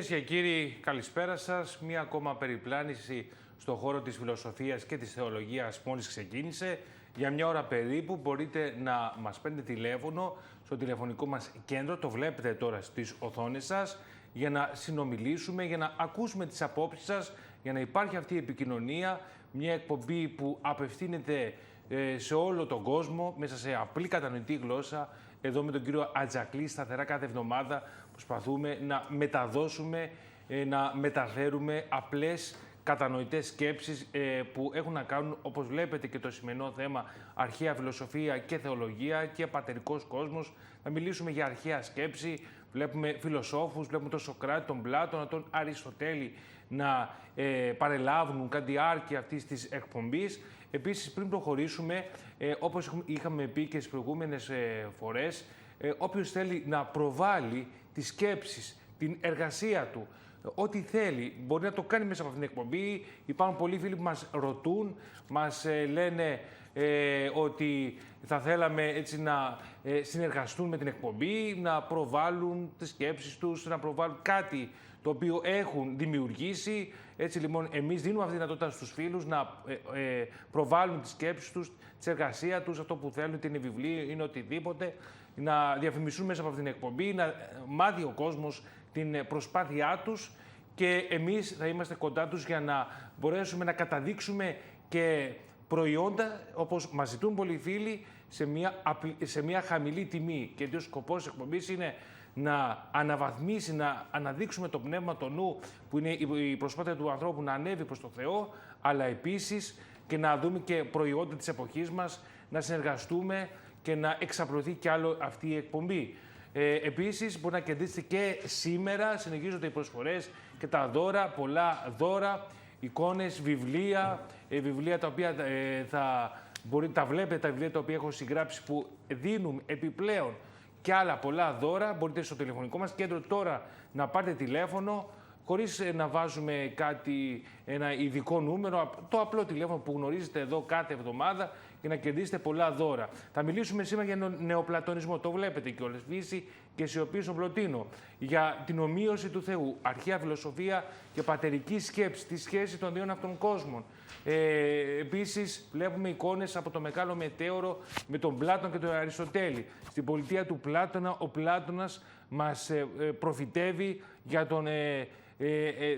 Κυρίες και κύριοι, καλησπέρα σας. Μία ακόμα περιπλάνηση στον χώρο της φιλοσοφίας και της θεολογίας μόλις ξεκίνησε. Για μια ώρα περίπου μπορείτε να μας παίρνετε τηλέφωνο στο τηλεφωνικό μας κέντρο, το βλέπετε τώρα στις οθόνες σας, για να συνομιλήσουμε, για να ακούσουμε τις απόψεις σας, για να υπάρχει αυτή η επικοινωνία, μια εκπομπή που απευθύνεται σε όλο τον κόσμο, μέσα σε απλή κατανοητή γλώσσα. Εδώ με τον κύριο Ατζακλή, σταθερά κάθε εβδομάδα προσπαθούμε να μεταδώσουμε, να μεταφέρουμε απλές κατανοητές σκέψεις που έχουν να κάνουν, όπως βλέπετε και το σημερινό θέμα, αρχαία φιλοσοφία και θεολογία και πατερικός κόσμος. Θα μιλήσουμε για αρχαία σκέψη, βλέπουμε φιλοσόφους, βλέπουμε τον Σοκράτη, τον Πλάτωνα, τον Αριστοτέλη να παρελάβουν κατά τη διάρκεια αυτής της εκπομπής. Επίσης, πριν προχωρήσουμε, όπως είχαμε πει και στις προηγούμενες φορές, όποιος θέλει να προβάλλει τις σκέψεις, την εργασία του, ό,τι θέλει, μπορεί να το κάνει μέσα από αυτήν την εκπομπή. Υπάρχουν πολλοί φίλοι που μας ρωτούν, μας λένε ότι θα θέλαμε έτσι να συνεργαστούν με την εκπομπή, να προβάλλουν τις σκέψεις τους, να προβάλλουν κάτι το οποίο έχουν δημιουργήσει. Έτσι λοιπόν, εμείς δίνουμε αυτή τη δυνατότητα στους φίλους να προβάλλουν τις σκέψεις τους, τη εργασία τους, αυτό που θέλουν, είτε είναι βιβλίο, είναι οτιδήποτε, να διαφημιστούν μέσα από αυτή την εκπομπή, να μάθει ο κόσμος την προσπάθειά τους και εμείς θα είμαστε κοντά τους για να μπορέσουμε να καταδείξουμε και προϊόντα, όπως μας ζητούν πολλοί φίλοι, σε μια χαμηλή τιμή. Και ο σκοπός της εκπομπής είναι να αναβαθμίσει, να αναδείξουμε το πνεύμα, το νου, που είναι η προσπάθεια του ανθρώπου να ανέβει προς το Θεό, αλλά επίσης και να δούμε και προϊόντα της εποχής μας, να συνεργαστούμε και να εξαπλωθεί κι άλλο αυτή η εκπομπή. Επίσης, μπορεί να κερδίσετε και σήμερα, συνεχίζονται οι προσφορές και τα δώρα, πολλά δώρα, εικόνες, βιβλία, βιβλία τα οποία τα βλέπετε, τα βιβλία τα οποία έχω συγγράψει που δίνουν επιπλέον και άλλα πολλά δώρα. Μπορείτε στο τηλεφωνικό μας κέντρο τώρα να πάρετε τηλέφωνο, χωρίς να βάζουμε ένα ειδικό νούμερο, το απλό τηλέφωνο που γνωρίζετε εδώ κάθε εβδομάδα, για να κερδίσετε πολλά δώρα. Θα μιλήσουμε σήμερα για τον νεοπλατωνισμό, το βλέπετε κιόλας, φύση και σιωπή στον Πλωτίνο, για την ομοίωση του Θεού, αρχαία φιλοσοφία και πατερική σκέψη, τη σχέση των δύο αυτών κόσμων. Επίσης, βλέπουμε εικόνες από το Μεγάλο Μετέωρο με τον Πλάτωνα και τον Αριστοτέλη. Στην πολιτεία του Πλάτωνα, ο Πλάτωνας μας προφητεύει για τον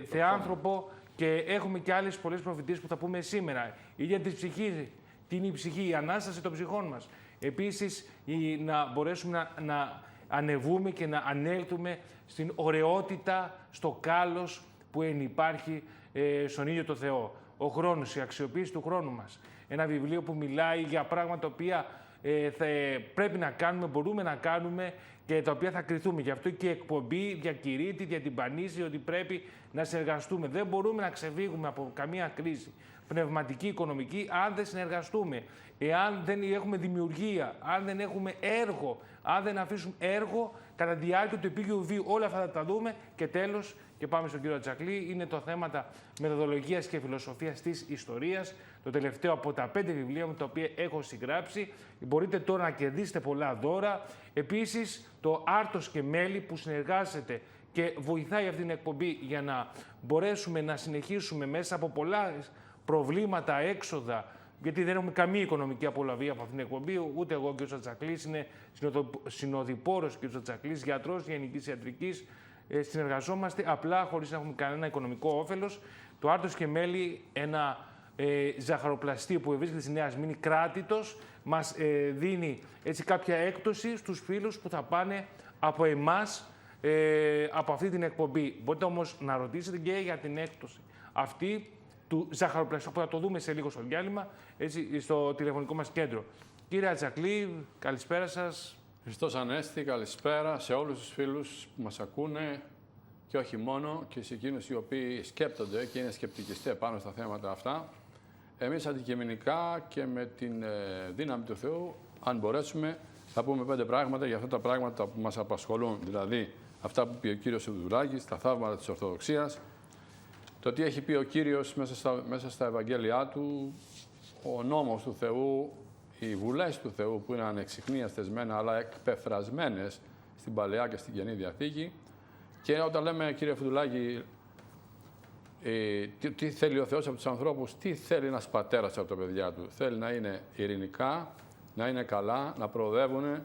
θεάνθρωπο και έχουμε και άλλες πολλές προφητείες που θα πούμε σήμερα. Η ίδια της ψυχής, τι είναι η ψυχή, η Ανάσταση των ψυχών μας. Επίσης, να μπορέσουμε να ανεβούμε και να ανέλθουμε στην ωραιότητα, στο κάλος που ενυπάρχει στον ίδιο το Θεό. Ο χρόνος, η αξιοποίηση του χρόνου μας. Ένα βιβλίο που μιλάει για πράγματα τα οποία πρέπει να κάνουμε, μπορούμε να κάνουμε και τα οποία θα κριθούμε. Γι' αυτό και η εκπομπή διακηρύττει, διατυμπανίζει ότι πρέπει να συνεργαστούμε. Δεν μπορούμε να ξεφύγουμε από καμία κρίση πνευματική, οικονομική, αν δεν συνεργαστούμε. Εάν δεν έχουμε δημιουργία, αν δεν έχουμε έργο, αν δεν αφήσουμε έργο κατά τη διάρκεια του επίγειου βίου, όλα αυτά θα τα δούμε. Και τέλος, και πάμε στον κύριο Ατζακλή, είναι το θέματα μεθοδολογίας και φιλοσοφίας της ιστορίας, το τελευταίο από τα 5 βιβλία μου τα οποία έχω συγγράψει. Μπορείτε τώρα να κερδίσετε πολλά δώρα. Επίσης, το Άρτος και Μέλη που συνεργάζεται και βοηθάει αυτή την εκπομπή για να μπορέσουμε να συνεχίσουμε μέσα από πολλά προβλήματα, έξοδα, γιατί δεν έχουμε καμία οικονομική απολαβή από αυτήν την εκπομπή, ούτε εγώ και ο Ατζακλής, είναι συνοδοιπόρος και ο Ατζακλής, γιατρός γενικής ιατρικής. Συνεργαζόμαστε απλά χωρίς να έχουμε κανένα οικονομικό όφελος. Το Άρτος και Μέλη, ένα ζαχαροπλαστείο που βρίσκεται στη Νέα Σμήνη, κράτητος, μας δίνει έτσι κάποια έκπτωση στους φίλους που θα πάνε από εμάς από αυτή την εκπομπή. Μπορείτε όμως να ρωτήσετε και για την έκπτωση αυτή του ζαχαροπλαστείου, που θα το δούμε σε λίγο στο διάλειμμα, έτσι, στο τηλεφωνικό μας κέντρο. Κύριε Ατζακλή, καλησπέρα σας. Χριστός Ανέστη, καλησπέρα σε όλους τους φίλους που μας ακούνε και όχι μόνο, και σε εκείνους οι οποίοι σκέπτονται και είναι σκεπτικιστές πάνω στα θέματα αυτά. Εμείς αντικειμενικά και με την δύναμη του Θεού, αν μπορέσουμε, θα πούμε 5 πράγματα για αυτά τα πράγματα που μας απασχολούν. Δηλαδή, αυτά που πει ο κύριος Ιδουράκης, τα θαύματα της Ορθοδοξίας, το τι έχει πει ο Κύριος μέσα στα Ευαγγέλια του, ο νόμος του Θεού, οι βουλές του Θεού που είναι ανεξιχνίαστες μένα, αλλά εκπεφρασμένες στην Παλαιά και στην Καινή Διαθήκη, Και όταν λέμε, κύριε Φουντουλάκη, τι θέλει ο Θεός από τους ανθρώπους, τι θέλει ένας πατέρας από τα παιδιά του. Θέλει να είναι ειρηνικά, να είναι καλά, να προοδεύουν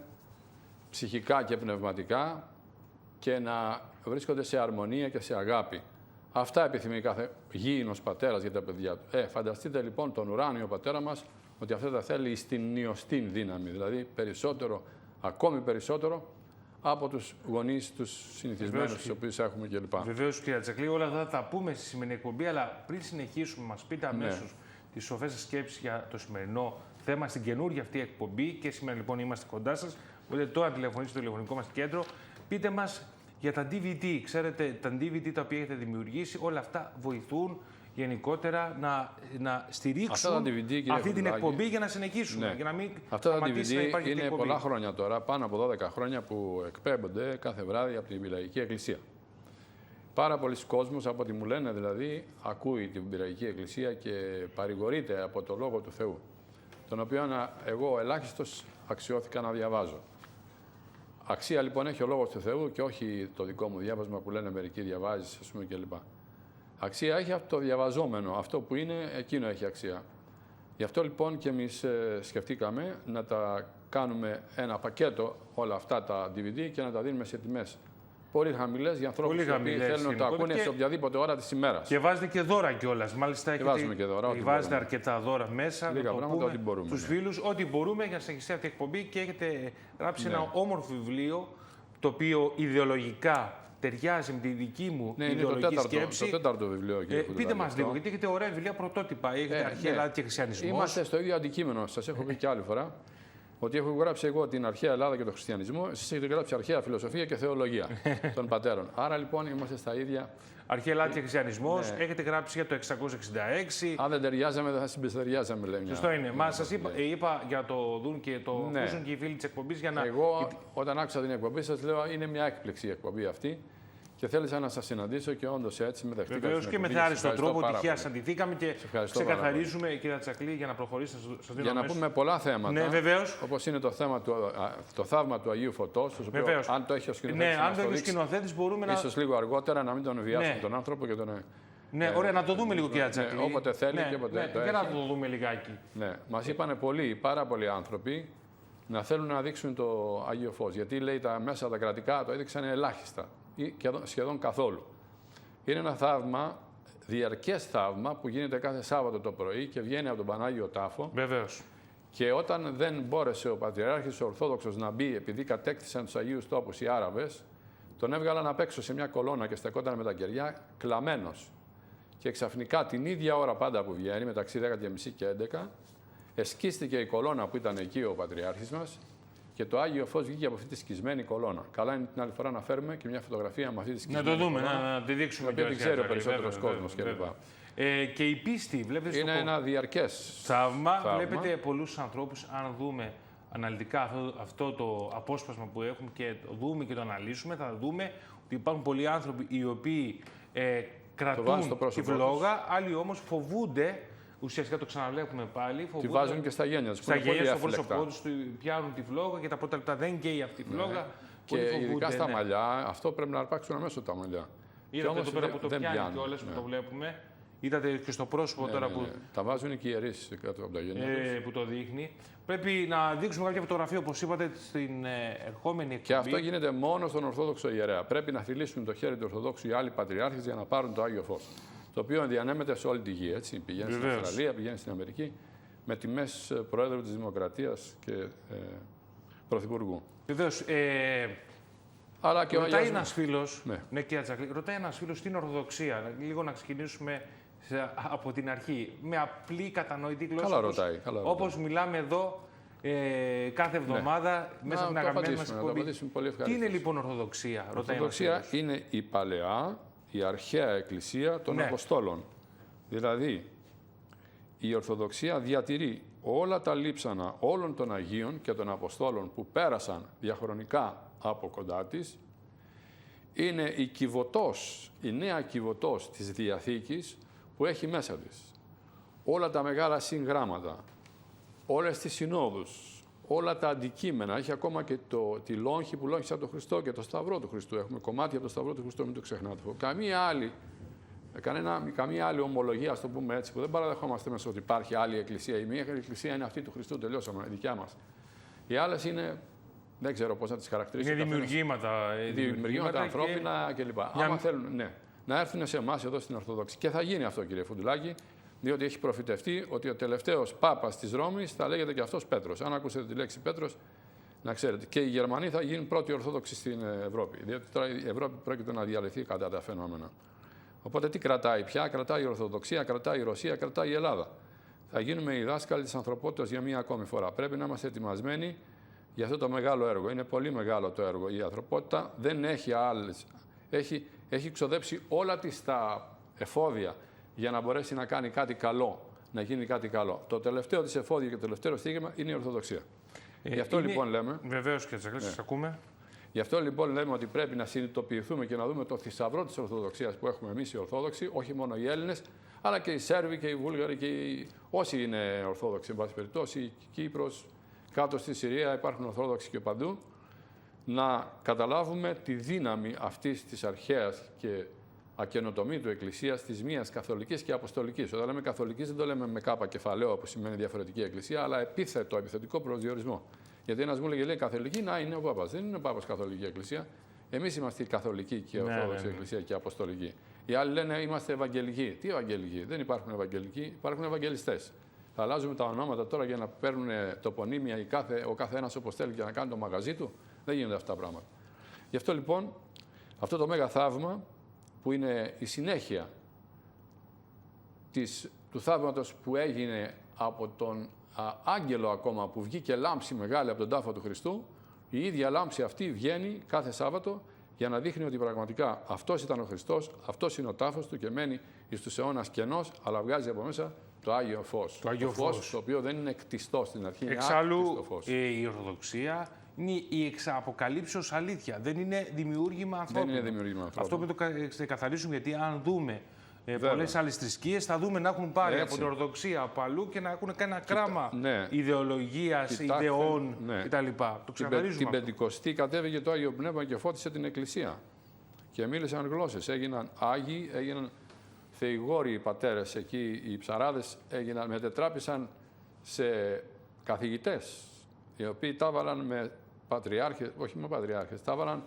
ψυχικά και πνευματικά και να βρίσκονται σε αρμονία και σε αγάπη. Αυτά επιθυμεί κάθε γήινος πατέρας για τα παιδιά του. Φανταστείτε λοιπόν τον ουράνιο πατέρα μας ότι αυτά τα θέλει στην νιωστήν δύναμη, δηλαδή περισσότερο, ακόμη περισσότερο από τους γονείς, τους συνηθισμένους, τους οποίους έχουμε κλπ. Βεβαίως, κύριε Τσακλή, όλα αυτά θα τα πούμε στη σημερινή εκπομπή, αλλά πριν συνεχίσουμε, μας πείτε αμέσως τις σοφές σας σκέψεις για το σημερινό θέμα στην καινούργια αυτή εκπομπή. Και σήμερα λοιπόν είμαστε κοντά σας. Μπορείτε τώρα να τηλεφωνήσετε στο τηλεφωνικό μας κέντρο. Πείτε μας για τα DVD. Ξέρετε, τα DVD τα οποία έχετε δημιουργήσει, όλα αυτά βοηθούν γενικότερα να στηρίξουν αυτή την εκπομπή για να συνεχίσουμε. Ναι. Για να μην αυτά τα DVD είναι πολλά χρόνια τώρα, πάνω από 12 χρόνια που εκπέμπονται κάθε βράδυ από την Πειραική Εκκλησία. Πάρα πολλοί κόσμος, από ό,τι μου λένε δηλαδή, ακούει την Πειραική Εκκλησία και παρηγορείται από το Λόγο του Θεού, τον οποίο εγώ ελάχιστος αξιώθηκα να διαβάζω. Αξία λοιπόν έχει ο Λόγος του Θεού και όχι το δικό μου διάβασμα που λένε μερικοί διαβάζεις, ας πούμε, κλπ. Αξία έχει αυτό το διαβαζόμενο, αυτό που είναι, εκείνο έχει αξία. Γι' αυτό λοιπόν και εμείς σκεφτήκαμε να τα κάνουμε ένα πακέτο όλα αυτά τα DVD και να τα δίνουμε σε τιμές πολύ χαμηλές για ανθρώπους που θέλουν να τα ακούνε σε οποιαδήποτε ώρα της ημέρας. Και βάζετε και δώρα κιόλας. Μάλιστα βάζετε αρκετά δώρα μέσα. Λίγα πράγματα, ό,τι μπορούμε. Στους φίλους, ό,τι μπορούμε για να συνεχιστεί αυτή η εκπομπή. Και έχετε γράψει ένα όμορφο βιβλίο, το οποίο ιδεολογικά ταιριάζει με τη δική μου ιδεολογική σκέψη. Το τέταρτο βιβλίο, κύριε Φουντουλάκη. Πείτε μας λίγο, γιατί έχετε ωραία βιβλία πρωτότυπα. Έχετε αρχαία Ελλάδα και χριστιανισμό. Είμαστε στο ίδιο αντικείμενο. Σας έχω πει και άλλη φορά ότι έχω γράψει εγώ την αρχαία Ελλάδα και τον χριστιανισμό. Εσείς έχετε γράψει αρχαία φιλοσοφία και θεολογία των πατέρων. Άρα λοιπόν είμαστε στα ίδια. Αρχαία Ελλάδα και χριστιανισμός. Έχετε γράψει για το 666. Αν δεν ταιριάζαμε, δεν θα συμπεριζαμε, λέει μια. Σωστό είναι. Μα σας είπα για το δουν και το ακούσουν και οι φίλοι της εκπομπής για να. Εγώ, όταν άκουσα την εκπομπή σας, λέω είναι μια έκπληξη η εκπομπή αυτή. Και θέλησα να σας συναντήσω και όντως έτσι με δεχτήκατε. Βεβαίως και με θάριστο τρόπο, τυχαία συναντηθήκαμε και ξεκαθαρίζουμε, κύριε Τσακλή, για να προχωρήσετε. Για να πούμε πολλά θέματα. Ναι, βεβαίως. Όπως είναι το θαύμα του Αγίου Φωτός. Βεβαίως. Αν το έχει ο σκηνοθέτης. Ναι, αν το έχει ο σκηνοθέτης, μπορούμε να. Ίσως λίγο αργότερα να μην τον βιάσουμε τον άνθρωπο και τον. Ναι, ωραία, να το δούμε λίγο, κύριε Τσακλή. Όποτε θέλει και όποτε. Για να το δούμε λιγάκι. Ναι, μας είπανε πάρα πολλοί άνθρωποι να θέλουν να δείξουν το Άγιο Φως. Γιατί λέει τα μέσα τα κρατικά το έδειξαν ελάχιστα. Ή σχεδόν καθόλου. Είναι ένα θαύμα, διαρκές θαύμα, που γίνεται κάθε Σάββατο το πρωί και βγαίνει από τον Πανάγιο Τάφο. Βεβαίως. Και όταν δεν μπόρεσε ο Πατριάρχης ο Ορθόδοξος να μπει, επειδή κατέκτησαν τους Αγίους Τόπους οι Άραβες, τον έβγαλαν απ' έξω σε μια κολόνα και στεκόταν με τα κεριά, κλαμμένος. Και ξαφνικά την ίδια ώρα πάντα που βγαίνει, μεταξύ 10:30 και 11, εσκίστηκε η κολόνα που ήταν εκεί ο Πατριάρχης μας. Και το Άγιο Φως βγήκε από αυτή τη σκισμένη κολόνα. Καλά είναι την άλλη φορά να φέρουμε και μια φωτογραφία με αυτή τη σκισμένη κολόνα. Να το δούμε, να τη δείξουμε. Γιατί ξέρει ο περισσότερος κόσμος κλπ. Και η πίστη, βλέπετε. Είναι ένα διαρκές θαύμα. Βλέπετε πολλούς ανθρώπους, αν δούμε αναλυτικά αυτό το απόσπασμα που έχουμε και το δούμε και το αναλύσουμε, θα δούμε ότι υπάρχουν πολλοί άνθρωποι οι οποίοι κρατούν τη φλόγα, άλλοι όμως φοβούνται. Ουσιαστικά το ξαναβλέπουμε πάλι. Τη βάζουν και στα γένια τους. Στα γένια, στο πρόσωπό τους, πιάνουν τη φλόγα και τα πρώτα λεπτά δεν καίει αυτή η φλόγα. Και ειδικά στα μαλλιά, αυτό πρέπει να αρπάξουν αμέσως τα μαλλιά. Είδατε το τώρα που το πιάνει κιόλας που το βλέπουμε. Είδατε και στο πρόσωπο τώρα που. Τα βάζουν και οι ιερείς κάτω από τα γένια που το δείχνει. Πρέπει να δείξουμε κάποια φωτογραφία, όπως είπατε, στην ερχόμενη εκπομπή. Και αυτό γίνεται μόνο στον Ορθόδοξο ιερέα. Πρέπει να θυλίσουν το χέρι του Ορθοδόξου οι άλλοι πατριάρχες για να πάρουν το Άγιο Φως. Το οποίο διανέμεται σε όλη τη γη. Έτσι. Πηγαίνει στην Αυστραλία, πηγαίνει στην Αμερική, με τιμές Προέδρου της Δημοκρατίας και Πρωθυπουργού. Βεβαίως. Αλλά και ρωτάει ένας φίλος, ναι, κύριε Τσακλή, ρωτάει ένας φίλος στην Ορθοδοξία. Λίγο να ξεκινήσουμε από την αρχή. Με απλή κατανοητή γλώσσα. Καλά ρωτάει. Όπως μιλάμε εδώ κάθε εβδομάδα μέσα από την αγαπημένη μας εκπομπή. Τι είναι λοιπόν Ορθοδοξία, ρωτάει ένας φίλος. Ορθοδοξία είναι η παλαιά, η αρχαία εκκλησία των Αποστόλων. Δηλαδή, η Ορθοδοξία διατηρεί όλα τα λείψανα όλων των Αγίων και των Αποστόλων που πέρασαν διαχρονικά από κοντά της. Είναι η κυβωτός, η νέα κυβωτός της Διαθήκης που έχει μέσα της όλα τα μεγάλα συγγράμματα, όλες τις συνόδους, όλα τα αντικείμενα. Έχει ακόμα και τη λόγχη που λόγχισε από τον Χριστό και το Σταυρό του Χριστού. Έχουμε κομμάτια από το Σταυρό του Χριστού, μην το ξεχνάτε. Καμία άλλη ομολογία, α το πούμε έτσι, που δεν παραδεχόμαστε μέσα ότι υπάρχει άλλη εκκλησία. Η μία εκκλησία είναι αυτή του Χριστού, τελειώσαμε, η δικιά μας. Οι άλλες είναι, δεν ξέρω πώς να τις χαρακτηρίσω. Είναι δημιουργήματα ανθρώπινα κλπ. Άμα θέλουν να έρθουν σε εμάς εδώ στην Ορθόδοξη. Και θα γίνει αυτό, κύριε Φουντουλάκη, διότι έχει προφητευτεί ότι ο τελευταίος Πάπας της Ρώμης θα λέγεται και αυτός Πέτρος. Αν ακούσετε τη λέξη Πέτρος, να ξέρετε. Και οι Γερμανοί θα γίνουν πρώτοι Ορθόδοξοι στην Ευρώπη. Διότι τώρα η Ευρώπη πρόκειται να διαλυθεί κατά τα φαινόμενα. Οπότε τι κρατάει πια? Κρατάει η Ορθοδοξία, κρατάει η Ρωσία, κρατάει η Ελλάδα. Θα γίνουμε οι δάσκαλοι της ανθρωπότητας για μία ακόμη φορά. Πρέπει να είμαστε ετοιμασμένοι για αυτό το μεγάλο έργο. Είναι πολύ μεγάλο το έργο. Η ανθρωπότητα δεν έχει άλλες. Έχει ξοδέψει όλα της τα εφόδια για να μπορέσει να κάνει κάτι καλό, να γίνει κάτι καλό. Το τελευταίο της εφόδια και το τελευταίο στίγμα είναι η Ορθοδοξία. Γι' αυτό λοιπόν λέμε. Βεβαίως και σας ακούμε. Γι' αυτό λοιπόν λέμε ότι πρέπει να συνειδητοποιηθούμε και να δούμε το θησαυρό της Ορθοδοξίας που έχουμε εμείς οι Ορθόδοξοι, όχι μόνο οι Έλληνες, αλλά και οι Σέρβοι και οι Βούλγαροι και όσοι είναι Ορθόδοξοι, εν πάση περιπτώσει, η Κύπρος, κάτω στη Συρία υπάρχουν Ορθόδοξοι και παντού. Να καταλάβουμε τη δύναμη αυτής της αρχαίας και ακαινοτομή του Εκκλησίας, της μίας καθολικής και αποστολικής. Όταν λέμε καθολικής δεν το λέμε με κάπα κεφαλαίο που σημαίνει διαφορετική εκκλησία, αλλά επιθετικό προσδιορισμό. Γιατί ένας μου λέει καθολική, να είναι ο Πάπας. Δεν είναι ο Πάπας καθολική εκκλησία. Εμείς είμαστε η καθολική και ορθόδοξη εκκλησία και αποστολική. Οι άλλοι λένε είμαστε ευαγγελικοί. Τι ευαγγελικοί? Δεν υπάρχουν ευαγγελικοί, υπάρχουν ευαγγελιστές. Θα αλλάζουμε τα ονόματα τώρα για να παίρνουν τοπονύμια ο κάθε ένας όπως θέλει και να κάνει το μαγαζί του. Δεν γίνονται αυτά τα πράγματα. Γι' αυτό λοιπόν αυτό το μέγα θαύμα που είναι η συνέχεια του θαύματος που έγινε από τον άγγελο ακόμα που βγήκε λάμψη μεγάλη από τον τάφο του Χριστού, η ίδια λάμψη αυτή βγαίνει κάθε Σάββατο για να δείχνει ότι πραγματικά αυτός ήταν ο Χριστός, αυτός είναι ο τάφος του και μένει εις τους αιώνας κενός, αλλά βγάζει από μέσα το Άγιο Φως. Το Άγιο Φως, το οποίο δεν είναι κτιστό στην αρχή, είναι εξάλλου φως. Η Ορθοδοξία είναι η εξαποκαλύψεως αλήθεια. Δεν είναι δημιούργημα ανθρώπου. Δεν είναι δημιούργημα ανθρώπου. Αυτό πρέπει να το καθαρίσουμε, γιατί αν δούμε πολλές άλλες θρησκείες, θα δούμε να έχουν πάρει από την Ορθοδοξία από αλλού και να έχουν κάνει ένα κράμα ιδεολογίας, ιδεών κτλ. Το ξεκαθαρίζουμε. Την Πεντηκοστή κατέβηκε το Άγιο Πνεύμα και φώτισε την Εκκλησία. Και μίλησαν γλώσσες. Έγιναν Άγιοι, έγιναν θεηγόροι οι πατέρες εκεί, οι ψαράδες μετετράπησαν σε καθηγητές, οι οποίοι τα έβαλαν με πατριάρχες, όχι με πατριάρχες, τα έβαλαν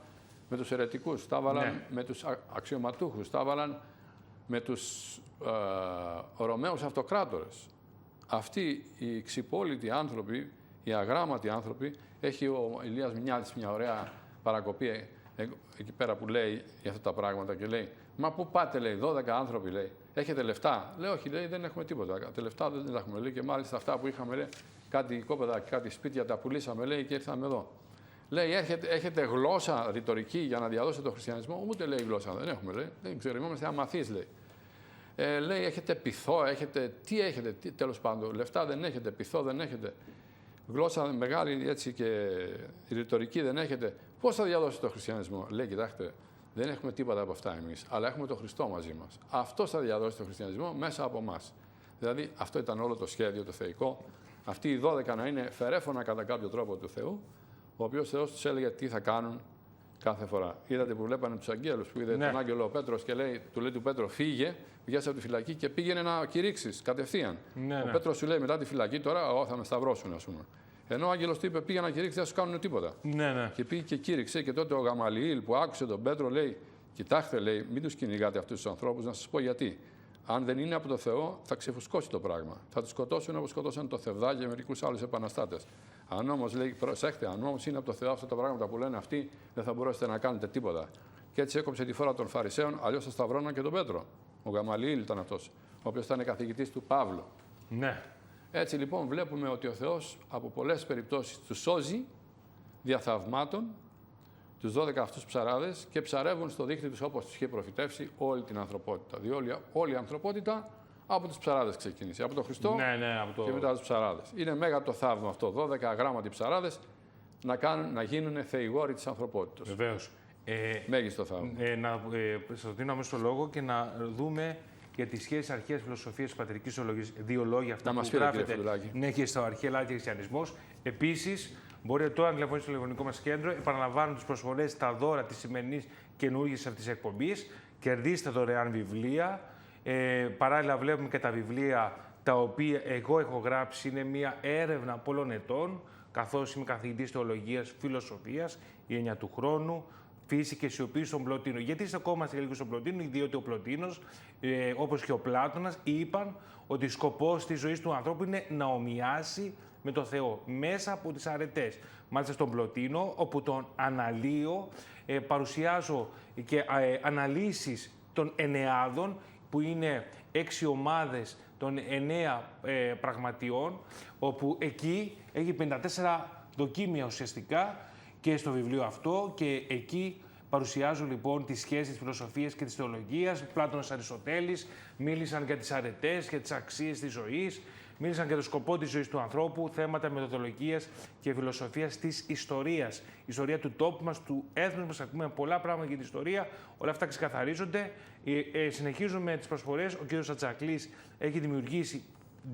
με τους αιρετικούς, τα έβαλαν με τους αξιωματούχους, τα έβαλαν με τους Ρωμαίους αυτοκράτορες. Αυτοί οι ξυπόλοιτοι άνθρωποι, οι αγράμματοι άνθρωποι, έχει ο Ηλίας Μινιάτης μια ωραία παρακοπή εκεί πέρα που λέει για αυτά τα πράγματα και λέει «Μα πού πάτε», λέει, 12 άνθρωποι, λέει, «έχετε λεφτά?» Λέει «Όχι», λέει, «δεν έχουμε τίποτα, τα λεφτά δεν τα έχουμε», λέει, «και μάλιστα αυτά που είχαμε, λέει, κάτι οικόπεδα και κάτι σπίτια τα πουλήσαμε», λέει, «και ήρθαμε εδώ». Λέει «Έχετε γλώσσα ρητορική για να διαδώσετε τον χριστιανισμό?» Ούτε, λέει, γλώσσα δεν έχουμε, λέει, «δεν ξέρω, είμαστε αμαθείς», λέει. Λέει «Έχετε πειθό, τι έχετε, τέλος πάντων, λεφτά δεν έχετε, πειθό δεν έχετε, γλώσσα μεγάλη έτσι και ρητορική δεν έχετε, πώς θα διαδώσετε τον χριστιανισμό?» Λέει «Κοιτάξτε, δεν έχουμε τίποτα από αυτά εμείς, αλλά έχουμε τον Χριστό μαζί μας. Αυτός θα διαδώσει τον χριστιανισμό μέσα από εμάς». Δηλαδή αυτό ήταν όλο το σχέδιο το θεϊκό. Αυτοί οι 12 να είναι φερέφωνα κατά κάποιο τρόπο του Θεού, ο οποίος Θεός τους έλεγε τι θα κάνουν κάθε φορά. Είδατε που βλέπανε τους αγγέλους, που είδε τον άγγελο ο Πέτρος και του λέει του Πέτρο «Φύγε», βγες από τη φυλακή και πήγαινε να κηρύξεις κατευθείαν. Ο Πέτρος σου λέει μετά τη φυλακή τώρα θα με σταυρώσουν, ας πούμε. Ενώ ο άγγελος του είπε πήγε να κηρύξει, δεν σου κάνουν τίποτα. Και πήγε και κήρυξε και τότε ο Γαμαλιήλ που άκουσε τον Πέτρο λέει «Κοιτάξτε», λέει, «μην τους κυνηγάτε αυτούς τους ανθρώπους, να σας πω γιατί. Αν δεν είναι από το Θεό, θα ξεφουσκώσει το πράγμα. Θα τους σκοτώσουν όπως σκοτώσαν το Θευδά και μερικούς άλλους επαναστάτες. Αν όμως, λέει, προσέχτε, αν όμως είναι από το Θεό αυτά τα πράγματα που λένε αυτοί, δεν θα μπορέσετε να κάνετε τίποτα». Και έτσι έκοψε τη φόρα των Φαρισαίων, αλλιώς θα σταυρώναν και τον Πέτρο. Ο Γαμαλιήλ ήταν αυτός, ο οποίος ήταν καθηγητής του Παύλου. Ναι. Έτσι λοιπόν βλέπουμε ότι ο Θεός από πολλές περιπτώσεις τους σώζει διαθαυμάτων τους 12 αυτούς ψαράδες και ψαρεύουν στο δίχτυ τους όπως τους είχε προφητεύσει όλη την ανθρωπότητα. Διότι όλη η ανθρωπότητα από τους ψαράδες ξεκίνησε. Από τον Χριστό και μετά τους ψαράδες. Είναι μέγα το θαύμα αυτό. 12 αγράμματοι ψαράδες να γίνουν θεηγόροι της ανθρωπότητας. Βεβαίως. Μέγιστο θαύμα. Σας δίνω αμέσως το λόγο και να δούμε για τις σχέσεις αρχαίας φιλοσοφίας πατρικής θεολογίας, δύο λόγια αυτά να που γράφετε. Ναι, και στο αρχαία Ελλάδα και χριστιανισμός. Επίσης, μπορείτε τώρα να τηλεφωνήσετε στο τηλεφωνικό μας κέντρο. Επαναλαμβάνω τις προσφορές, τα δώρα της σημερινής καινούργιας αυτής της εκπομπής. Κερδίστε δωρεάν βιβλία. Παράλληλα, βλέπουμε και τα βιβλία τα οποία εγώ έχω γράψει. Είναι μια έρευνα πολλών ετών, καθώς είμαι καθηγητής θεολογίας, φιλοσοφίας, η έννοια του χρόνου, φύση και σιωπή στον Πλωτίνο. Γιατί στεκόμαστε λίγο στον Πλωτίνο, διότι ο Πλωτίνος, όπως και ο Πλάτωνας, είπαν ότι σκοπός της ζωής του ανθρώπου είναι να ομοιάσει με το Θεό, μέσα από τις αρετές. Μάλιστα στον Πλωτίνο, όπου τον αναλύω, παρουσιάζω και αναλύσεις των Ενεάδων, που είναι 6 ομάδες των 9 πραγματιών, όπου εκεί έχει 54 δοκίμια ουσιαστικά και στο βιβλίο αυτό, και εκεί παρουσιάζω λοιπόν τις σχέσεις της φιλοσοφίας και της θεολογίας. Πλάτωνας, Αριστοτέλης μίλησαν για τις αρετές, για τις αξίες της ζωής, μίλησαν για το σκοπό της ζωής του ανθρώπου, θέματα μεθοδολογίας και φιλοσοφίας της ιστορίας. Η ιστορία του τόπου μας, του έθνους μας, ακούμε πολλά πράγματα για την ιστορία, όλα αυτά ξεκαθαρίζονται. Συνεχίζουμε τις προσφορές. Ο κ. Ατζακλής έχει δημιουργήσει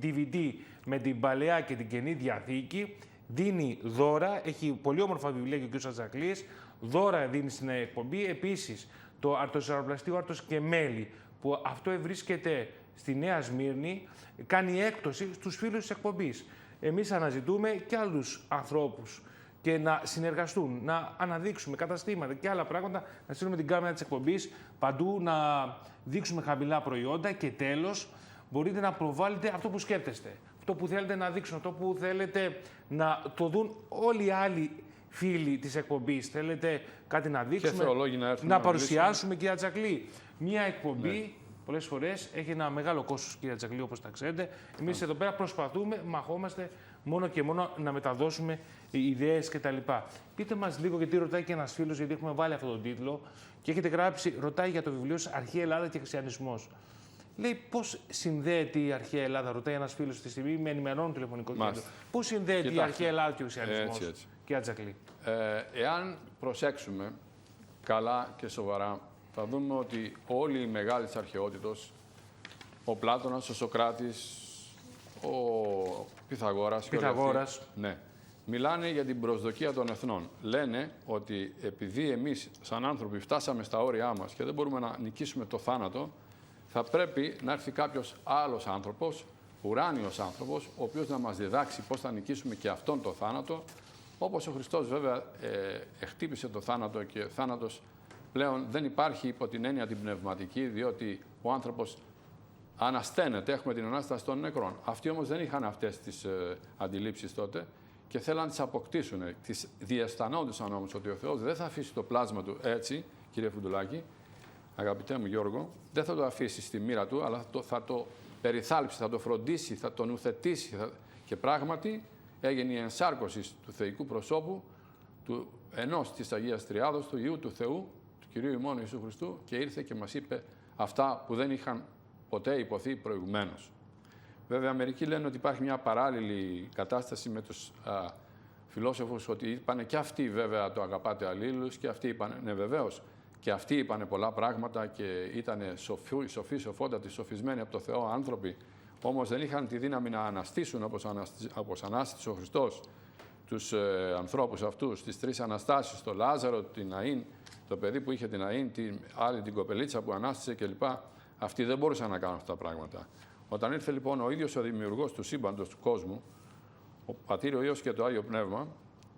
DVD με την Παλαιά και την Καινή Διαθήκη. Δίνει δώρα, έχει πολύ όμορφα βιβλία και ο κ. Ατζακλής. Δώρα δίνει στην εκπομπή. Επίσης, το αρτοσαραπλαστείο Άρτος και Μέλι, που αυτό βρίσκεται στη Νέα Σμύρνη, κάνει έκπτωση στους φίλους της εκπομπής. Εμείς αναζητούμε και άλλους ανθρώπους και να συνεργαστούν, να αναδείξουμε καταστήματα και άλλα πράγματα, να στείλουμε την κάμερα της εκπομπής παντού, να δείξουμε χαμηλά προϊόντα και τέλος, μπορείτε να προβάλλετε αυτό που σκέφτεστε, αυτό που θέλετε να δείξουν, αυτό που θέλετε να το δουν όλοι οι άλλοι φίλοι της εκπομπής. Θέλετε κάτι να δείξουμε, να παρουσιάσουμε, κυρία Ατζακλή. Μια εκπομπή, πολλές φορές, έχει ένα μεγάλο κόστος, κυρία Ατζακλή, όπως τα ξέρετε. Εμείς εδώ πέρα προσπαθούμε, μαχόμαστε μόνο και μόνο να μεταδώσουμε ιδέες κτλ. Πείτε μας λίγο, γιατί ρωτάει και ένας φίλος, γιατί έχουμε βάλει αυτόν τον τίτλο και έχετε γράψει, ρωτάει για το βιβλίο σας «Αρχαία Ελλάδα και Χριστιανισμός». Λέει πώς συνδέεται η Αρχαία Ελλάδα, ρωτάει ένας φίλος στη στιγμή, με ενημερώνουν τηλεφωνικό κέντρο. Πώς συνδέεται η Αρχαία Ελλάδα και ο Χριστιανισμός, κυρία Ατζακλή? Εάν προσέξουμε καλά και σοβαρά, θα δούμε ότι όλοι οι μεγάλοι της αρχαιότητος, ο Πλάτωνας, ο Σωκράτης, ο Πυθαγόρας, ναι, μιλάνε για την προσδοκία των εθνών. Λένε ότι επειδή εμείς σαν άνθρωποι φτάσαμε στα όρια μας και δεν μπορούμε να νικήσουμε το θάνατο, θα πρέπει να έρθει κάποιος άλλος άνθρωπος, ουράνιος άνθρωπος, ο οποίος να μας διδάξει πώς θα νικήσουμε και αυτόν το θάνατο. Όπως ο Χριστός βέβαια χτύπησε το θάνατο, και ο θάνατος πλέον δεν υπάρχει υπό την έννοια την πνευματική, διότι ο άνθρωπος ανασταίνεται, έχουμε την Ανάσταση των νεκρών. Αυτοί όμως δεν είχαν αυτές τις αντιλήψεις τότε και θέλαν να τις αποκτήσουν. Τις διαισθανόντουσαν όμως ότι ο Θεός δεν θα αφήσει το πλάσμα του έτσι, κύριε Φουντουλάκη, αγαπητέ μου Γιώργο, δεν θα το αφήσει στη μοίρα του, αλλά θα το περιθάλψει, θα το φροντίσει, θα τον ουθετήσει. Και πράγματι έγινε η ενσάρκωση του θεϊκού προσώπου, του ενός της Αγίας Τριάδος, του Υιού του Θεού, του Κυρίου ημών Ιησού Χριστού, και ήρθε και μας είπε αυτά που δεν είχαν ποτέ υποθεί προηγουμένως. Βέβαια, μερικοί λένε ότι υπάρχει μια παράλληλη κατάσταση με τους φιλόσοφους, ότι είπανε και αυτοί βέβαια το αγαπάτε αλλήλους, και αυτοί είπανε, ναι βεβαίως, και αυτοί είπανε πολλά πράγματα και ήταν σοφοί, σοφότατοι, σοφισμένοι από το Θεό άνθρωποι, όμως δεν είχαν τη δύναμη να αναστήσουν όπως ανάστησε ο Χριστός τους ανθρώπους αυτούς, τις τρεις Αναστάσεις, τον Λάζαρο, την Αΐν, το παιδί που είχε την Αΐν, την κοπελίτσα που ανάστησε κλπ. Αυτοί δεν μπορούσαν να κάνουν αυτά τα πράγματα. Όταν ήρθε λοιπόν ο ίδιος ο δημιουργός του σύμπαντος, του κόσμου, ο Πατήρ, ο Υιός και το Άγιο Πνεύμα,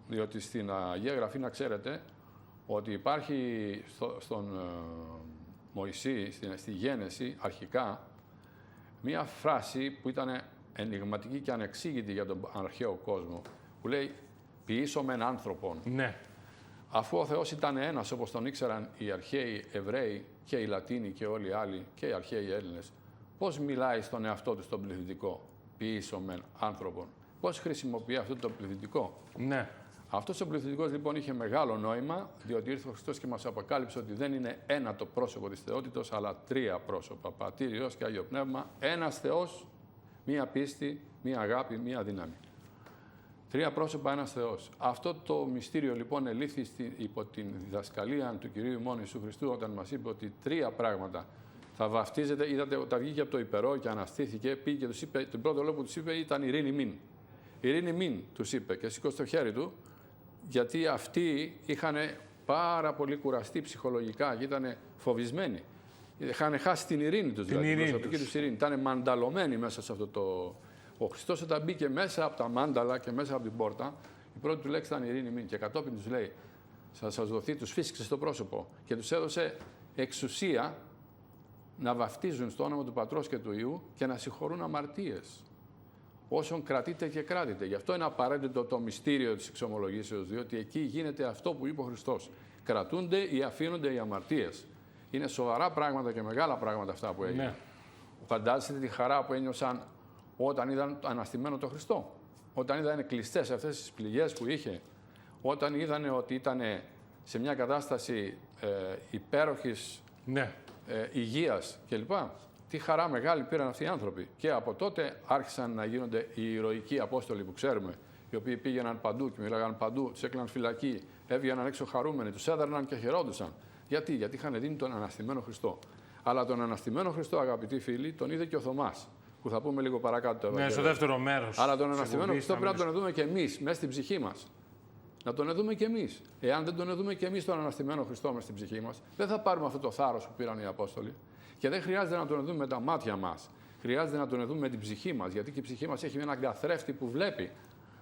διότι στην Αγία Γραφή να ξέρετε ότι υπάρχει στον Μωυσή, στη Γένεση, αρχικά, μία φράση που ήταν ενιγματική και ανεξήγητη για τον αρχαίο κόσμο, που λέει «Ποιήσομεν άνθρωπον». Ναι. Αφού ο Θεός ήταν ένας, όπως τον ήξεραν οι αρχαίοι Εβραίοι και οι Λατίνοι και όλοι οι άλλοι και οι αρχαίοι Έλληνες, πώς μιλάει στον εαυτό του στον πληθυντικό «Ποιήσομεν άνθρωπον». Πώς χρησιμοποιεί αυτό το πληθυντικό. Ναι. Αυτός ο πληθυντικός λοιπόν είχε μεγάλο νόημα, διότι ήρθε ο Χριστός και μας αποκάλυψε ότι δεν είναι ένα το πρόσωπο της θεότητος, αλλά τρία πρόσωπα. Πατήρ, Υιός και Άγιο Πνεύμα, ένας Θεός, μία πίστη, μία αγάπη, μία δύναμη. Τρία πρόσωπα, ένας Θεός. Αυτό το μυστήριο λοιπόν ελήφθη υπό την διδασκαλία του Κυρίου ημών Ιησού Χριστού, όταν μας είπε ότι τρία πράγματα θα βαφτίζετε. Είδατε, όταν βγήκε από το υπερό και αναστήθηκε, πήγε και τους είπε, τον πρώτο λόγο που τους είπε ήταν ειρήνη μην. Ειρήνη μην, τους είπε και σήκωσε το χέρι του, γιατί αυτοί είχαν πάρα πολύ κουραστεί ψυχολογικά και ήταν φοβισμένοι. Είχαν χάσει την ειρήνη τους, δηλαδή, την προσωπική τους ειρήνη. Ήταν μανταλωμένοι μέσα σε αυτό το... Ο Χριστός όταν μπήκε μέσα από τα μάνταλα και μέσα από την πόρτα, η πρώτη του λέξη ήταν ειρήνη μην. Και κατόπιν τους λέει, θα σας δοθεί, τους φύσηξε στο πρόσωπο και τους έδωσε εξουσία να βαφτίζουν στο όνομα του Πατρός και του Υιού και να συγχωρούν αμαρτίες. Όσον κρατείτε και κράτητε. Γι' αυτό είναι απαραίτητο το μυστήριο της εξομολογήσεως, διότι εκεί γίνεται αυτό που είπε ο Χριστός. Κρατούνται ή αφήνονται οι αμαρτίες. Είναι σοβαρά πράγματα και μεγάλα πράγματα αυτά που έγιναν. Ναι. Φαντάζεστε τη χαρά που ένιωσαν όταν είδαν αναστημένο τον Χριστό. Όταν είδαν κλειστές αυτές τις πληγές που είχε. Όταν είδαν ότι ήταν σε μια κατάσταση υπέροχης υγείας κλπ. Τι χαρά μεγάλη πήραν αυτοί οι άνθρωποι. Και από τότε άρχισαν να γίνονται οι ηρωικοί Απόστολοι που ξέρουμε, οι οποίοι πήγαιναν παντού και μιλάγαν παντού, τους έκλειναν φυλακή, έβγαιναν έξω χαρούμενοι, τους έδερναν και χαιρόντουσαν. Γιατί είχαν δίνει τον αναστημένο Χριστό. Αλλά τον αναστημένο Χριστό, αγαπητοί φίλοι, τον είδε και ο Θωμάς, που θα πούμε λίγο παρακάτω το Ευαγγέλιο. Ναι, στο δεύτερο μέρος. Αλλά τον αναστημένο Χριστό πρέπει να τον δούμε και εμείς, μέσα στην ψυχή μας. Να τον δούμε και εμείς. Εάν δεν τον δούμε και εμείς τον αναστημένο Χριστό μέσα στην ψυχή μας, δεν θα πάρουμε αυτό το θάρρος που πήραν οι Απόστολοι. Και δεν χρειάζεται να τον δούμε με τα μάτια μας. Χρειάζεται να τον δούμε με την ψυχή μας. Γιατί και η ψυχή μας έχει έναν καθρέφτη που βλέπει.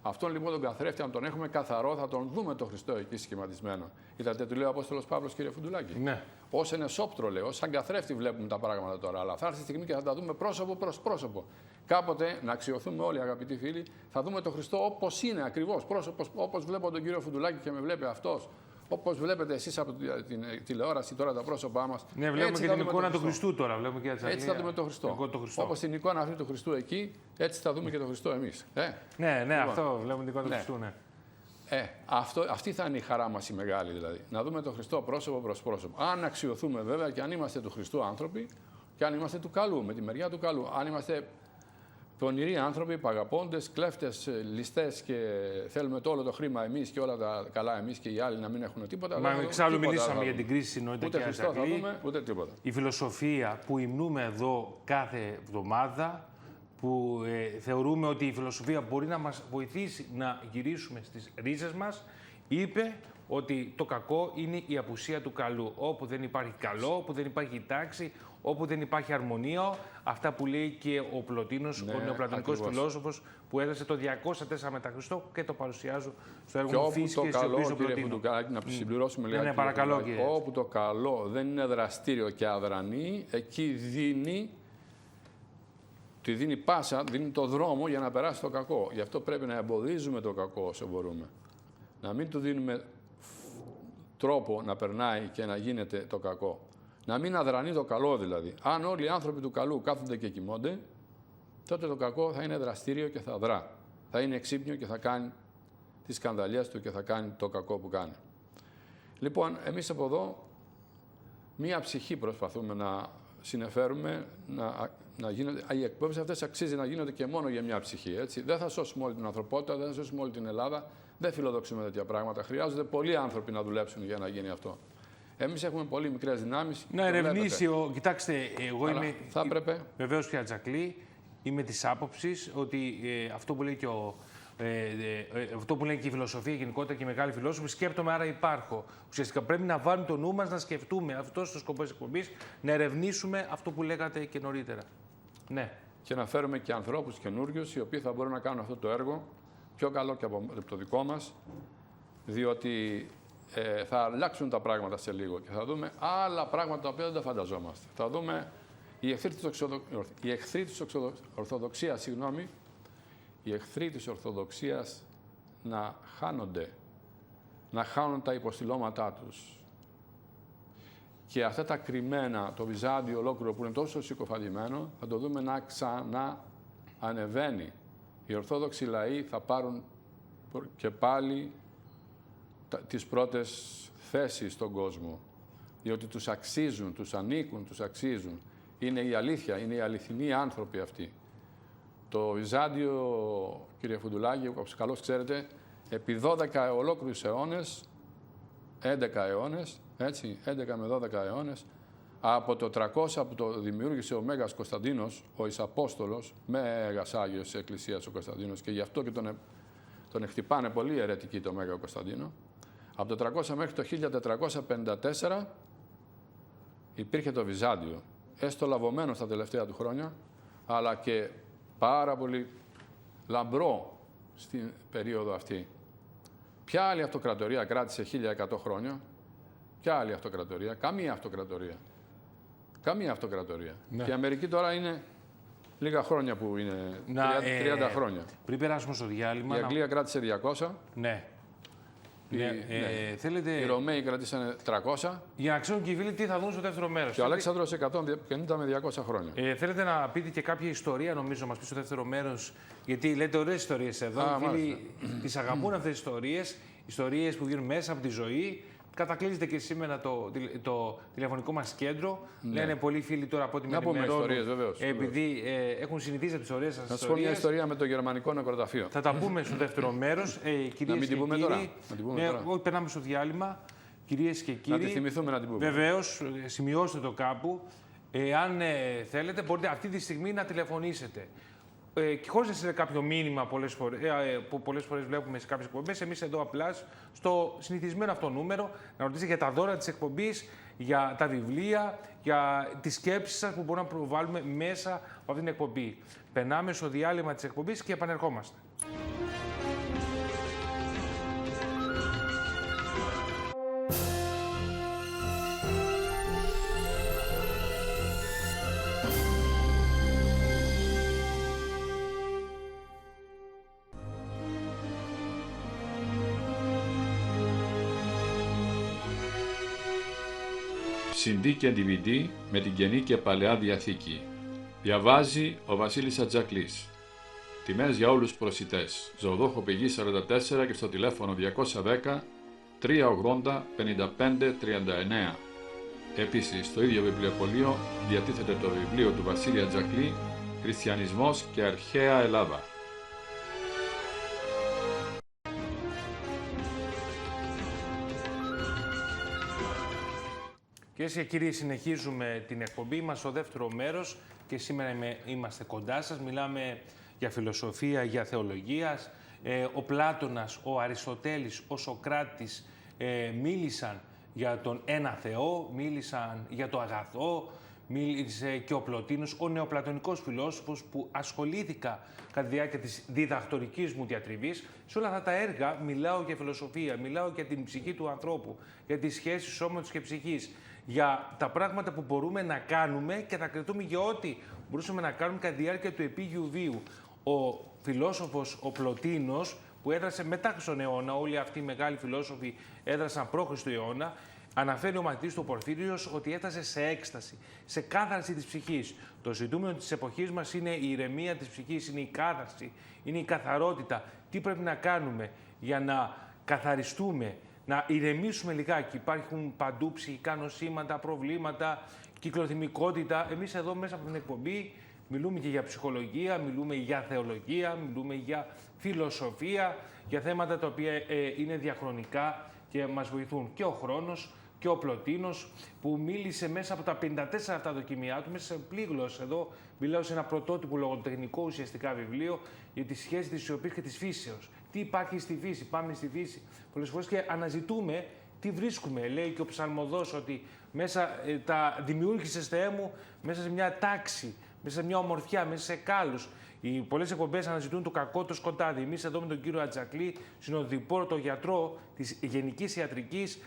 Αυτόν λοιπόν τον καθρέφτη, αν τον έχουμε καθαρό, θα τον δούμε τον Χριστό εκεί σχηματισμένο. Είδατε, του λέει ο Απόστολος Παύλος, κύριε Φουντουλάκη. Ναι. Ως ένα σόπτρο, λέει, ως σαν καθρέφτη βλέπουμε τα πράγματα τώρα. Αλλά θα έρθει η στιγμή και θα τα δούμε πρόσωπο προς πρόσωπο. Κάποτε, να αξιωθούμε όλοι, αγαπητοί φίλοι, θα δούμε τον Χριστό όπως είναι ακριβώς. Όπως βλέπω τον κύριο Φουντουλάκη και με βλέπει αυτός. Όπως βλέπετε εσείς από την τηλεόραση τώρα τα πρόσωπά μας. Ναι, βλέπουμε και την εικόνα του Χριστού τώρα. Βλέπουμε και έτσι θα δούμε τον Χριστό. Όπως την εικόνα αυτή του Χριστού εκεί, έτσι θα δούμε και τον Χριστό εμείς. Ναι, λοιπόν, αυτό βλέπουμε την εικόνα του Χριστού. Ναι. Αυτή θα είναι η χαρά μας η μεγάλη δηλαδή. Να δούμε τον Χριστό πρόσωπο προς πρόσωπο. Αν αξιωθούμε βέβαια και αν είμαστε του Χριστού άνθρωποι και αν είμαστε του καλού, με τη μεριά του καλού. Αν είμαστε πονηροί άνθρωποι, παγαπώντες, κλέφτες, ληστές και θέλουμε το όλο το χρήμα εμείς και όλα τα καλά εμείς και οι άλλοι να μην έχουν τίποτα. Μα εξάλλου μιλήσαμε για την κρίση συνότητα και Χριστό θα δούμε, ούτε τίποτα. Η φιλοσοφία που υμνούμε εδώ κάθε εβδομάδα, που θεωρούμε ότι η φιλοσοφία μπορεί να μας βοηθήσει να γυρίσουμε στις ρίζες μας, είπε ότι το κακό είναι η απουσία του καλού. Όπου δεν υπάρχει καλό, όπου δεν υπάρχει τάξη, όπου δεν υπάρχει αρμονία, αυτά που λέει και ο Πλωτίνος, ο νεοπλατωνικός φιλόσοφος, που έδωσε το 204 μετά Χριστό και το παρουσιάζω στο έργο μου Φύση και Σιωπή στον Πλωτίνο. Να συμπληρώσουμε λίγο. Ναι, παρακαλώ, κύριε. Όπου το καλό δεν είναι δραστήριο και αδρανή, εκεί τη δίνει πάσα, δίνει το δρόμο για να περάσει το κακό. Γι' αυτό πρέπει να εμποδίζουμε το κακό όσο μπορούμε. Να μην του δίνουμε τρόπο να περνάει και να γίνεται το κακό. Να μην αδρανεί το καλό δηλαδή. Αν όλοι οι άνθρωποι του καλού κάθονται και κοιμώνται, τότε το κακό θα είναι δραστήριο και θα δρά. Θα είναι εξύπνιο και θα κάνει τις σκανδαλιές του και θα κάνει το κακό που κάνει. Λοιπόν, εμείς από εδώ μία ψυχή προσπαθούμε να συνεφέρουμε, να γίνονται. Οι εκπαίδευσεις αυτές αξίζει να γίνονται και μόνο για μια ψυχή. Έτσι. Δεν θα σώσουμε όλη την ανθρωπότητα, δεν θα σώσουμε όλη την Ελλάδα. Δεν φιλοδοξούμε τέτοια πράγματα. Χρειάζονται πολλοί άνθρωποι να δουλέψουν για να γίνει αυτό. Εμείς έχουμε πολύ μικρές δυνάμεις. Να ερευνήσει κοιτάξτε, εγώ είμαι. Θα έπρεπε. Βεβαίως, κύριε Τζακλή, είμαι της άποψης ότι αυτό που λέει και αυτό που λέει και η φιλοσοφία γενικότερα και οι μεγάλοι φιλόσοφοι, σκέπτομαι, άρα υπάρχω. Ουσιαστικά πρέπει να βάλουμε το νου μας να σκεφτούμε. Αυτό είναι ο σκοπός της εκπομπής, να ερευνήσουμε αυτό που λέγατε και νωρίτερα. Ναι. Και να φέρουμε και ανθρώπους καινούριους, οι οποίοι θα μπορούν να κάνουν αυτό το έργο πιο καλό και από το δικό μας, διότι θα αλλάξουν τα πράγματα σε λίγο και θα δούμε άλλα πράγματα τα οποία δεν τα φανταζόμαστε. Θα δούμε οι εχθροί της Ορθοδοξίας, οι εχθροί της Ορθοδοξίας να χάνονται, να χάνουν τα υποστηλώματά τους. Και αυτά τα κρυμμένα, το Βυζάντιο ολόκληρο που είναι τόσο συκοφαντημένο, θα το δούμε να ξανά ανεβαίνει. Οι Ορθόδοξοι λαοί θα πάρουν και πάλι τις πρώτες θέσεις στον κόσμο, διότι τους αξίζουν, τους ανήκουν, τους αξίζουν. Είναι η αλήθεια, είναι οι αληθινοί άνθρωποι αυτοί. Το Βυζάντιο, κύριε Φουντουλάκη, όπως καλώς ξέρετε, επί 12 ολόκληρους αιώνες, 11 αιώνες, έτσι, 11 με 12 αιώνες, Από το 300 που το δημιούργησε ο Μέγας Κωνσταντίνος, ο Εισαπόστολος, Μέγας Άγιος της Εκκλησίας ο Κωνσταντίνος, και γι' αυτό και τον εκτυπάνε πολύ αιρετικοί το Μέγα Κωνσταντίνο. Από το 300 μέχρι το 1454 υπήρχε το Βυζάντιο, έστω λαβωμένο στα τελευταία του χρόνια, αλλά και πάρα πολύ λαμπρό στην περίοδο αυτή. Ποια άλλη αυτοκρατορία κράτησε 1100 χρόνια? Ποια άλλη αυτοκρατορία? Καμία αυτοκρατορία. Καμία αυτοκρατορία. Ναι. Και η Αμερική τώρα είναι λίγα χρόνια που είναι, 30 χρόνια. Πριν περάσουμε στο διάλειμμα... Η Αγγλία κράτησε 200. Ναι. Θέλετε... Οι Ρωμαίοι κρατήσανε 300. Για να ξέρουν και οι φίλοι τι θα δουν στο δεύτερο μέρος. Και ο Αλέξανδρος 150 με 200 χρόνια. Θέλετε να πείτε και κάποια ιστορία, νομίζω, να μας πει στο δεύτερο μέρος, γιατί λέτε ωραίες ιστορίες εδώ. Οι φίλοι τις αγαπούν αυτές τις ιστορίες που βγαίνουν μέσα από τη ζωή. Κατακλείζεται και σήμερα το τηλεφωνικό μας κέντρο. Ναι. Λένε πολλοί φίλοι τώρα από ό,τι με ενημερώνουν. Επειδή έχουν συνηθίσει από τις ωραίες σας ιστορίες. Να σου πω μια ιστορία με το γερμανικό νεκροταφείο. Θα τα πούμε στο δεύτερο μέρος. Να μην την πούμε τώρα. Όχι, περνάμε στο διάλειμμα. Κυρίες και κύριοι. Να τη θυμηθούμε να την πούμε. Βεβαίως, σημειώστε το κάπου. Αν θέλετε, μπορείτε αυτή τη στιγμή να τηλεφωνήσετε. Και χωρίς να στείλετε κάποιο μήνυμα που πολλές φορές βλέπουμε σε κάποιες εκπομπές, εμείς εδώ απλά στο συνηθισμένο αυτό νούμερο να ρωτήσετε για τα δώρα της εκπομπής, για τα βιβλία, για τις σκέψεις σας που μπορούμε να προβάλλουμε μέσα από αυτήν την εκπομπή. Περνάμε στο διάλειμμα της εκπομπής και επανερχόμαστε. CD και DVD με την Καινή και Παλαιά Διαθήκη. Διαβάζει ο Βασίλης Ατζακλής. Τιμές για όλους τους προσιτές. Ζωοδόχο Πηγή 44 και στο τηλέφωνο 210 380 55 39. Επίσης, στο ίδιο βιβλιοπωλείο διατίθεται το βιβλίο του Βασίλη Ατζακλή «Χριστιανισμός και Αρχαία Ελλάδα». Κυρίες και κύριοι, συνεχίζουμε την εκπομπή μας στο δεύτερο μέρος και σήμερα είμαστε κοντά σας. Μιλάμε για φιλοσοφία, για θεολογία. Ο Πλάτωνας, ο Αριστοτέλης, ο Σωκράτης μίλησαν για τον ένα Θεό, μίλησαν για το αγαθό, μίλησε και ο Πλωτίνος, ο νεοπλατωνικός φιλόσοφος που ασχολήθηκα κατά τη διάρκεια της διδακτορικής μου διατριβής. Σε όλα αυτά τα έργα μιλάω για φιλοσοφία, μιλάω για την ψυχή του ανθρώπου, για τις σχέσεις σώματος και ψυχής, για τα πράγματα που μπορούμε να κάνουμε και θα κρατούμε για ό,τι μπορούσαμε να κάνουμε κατά τη διάρκεια του επίγειου βίου. Ο φιλόσοφος ο Πλωτίνος, που έδρασε μετά στον αιώνα, όλοι αυτοί οι μεγάλοι φιλόσοφοι έδρασαν π.Χ. αιώνα, αναφέρει ο μαθητής του Πορφύριος ότι έφτασε σε έκσταση, σε κάθαρση της ψυχής. Το ζητούμενο της εποχής μας είναι η ηρεμία της ψυχής, είναι η κάθαρση, είναι η καθαρότητα. Τι πρέπει να κάνουμε για να καθαριστούμε, να ηρεμήσουμε λιγάκι? Υπάρχουν παντού ψυχικά νοσήματα, προβλήματα, κυκλοθυμικότητα. Εμείς εδώ μέσα από την εκπομπή μιλούμε και για ψυχολογία, μιλούμε για θεολογία, μιλούμε για φιλοσοφία, για θέματα τα οποία είναι διαχρονικά και μας βοηθούν. Και ο χρόνος και ο Πλωτίνος που μίλησε μέσα από τα 54 αυτά δοκιμιά του, μέσα σε πλήγλωση. Εδώ μιλάω σε ένα πρωτότυπο λογοτεχνικό ουσιαστικά βιβλίο για τη σχέση της σιωπής και της φύσεως. Τι υπάρχει στη φύση, πάμε στη φύση. Πολλές φορές και αναζητούμε τι βρίσκουμε. Λέει και ο ψαλμοδός ότι μέσα τα δημιούργησες, Θεέ μου, μέσα σε μια τάξη, μέσα σε μια ομορφιά, μέσα σε κάλους. Οι πολλές εκπομπές αναζητούν το κακό, το σκοτάδι. Εμείς εδώ με τον κύριο Ατζακλή, συνοδοιπόρο, τον γιατρό της Γενικής Ιατρικής,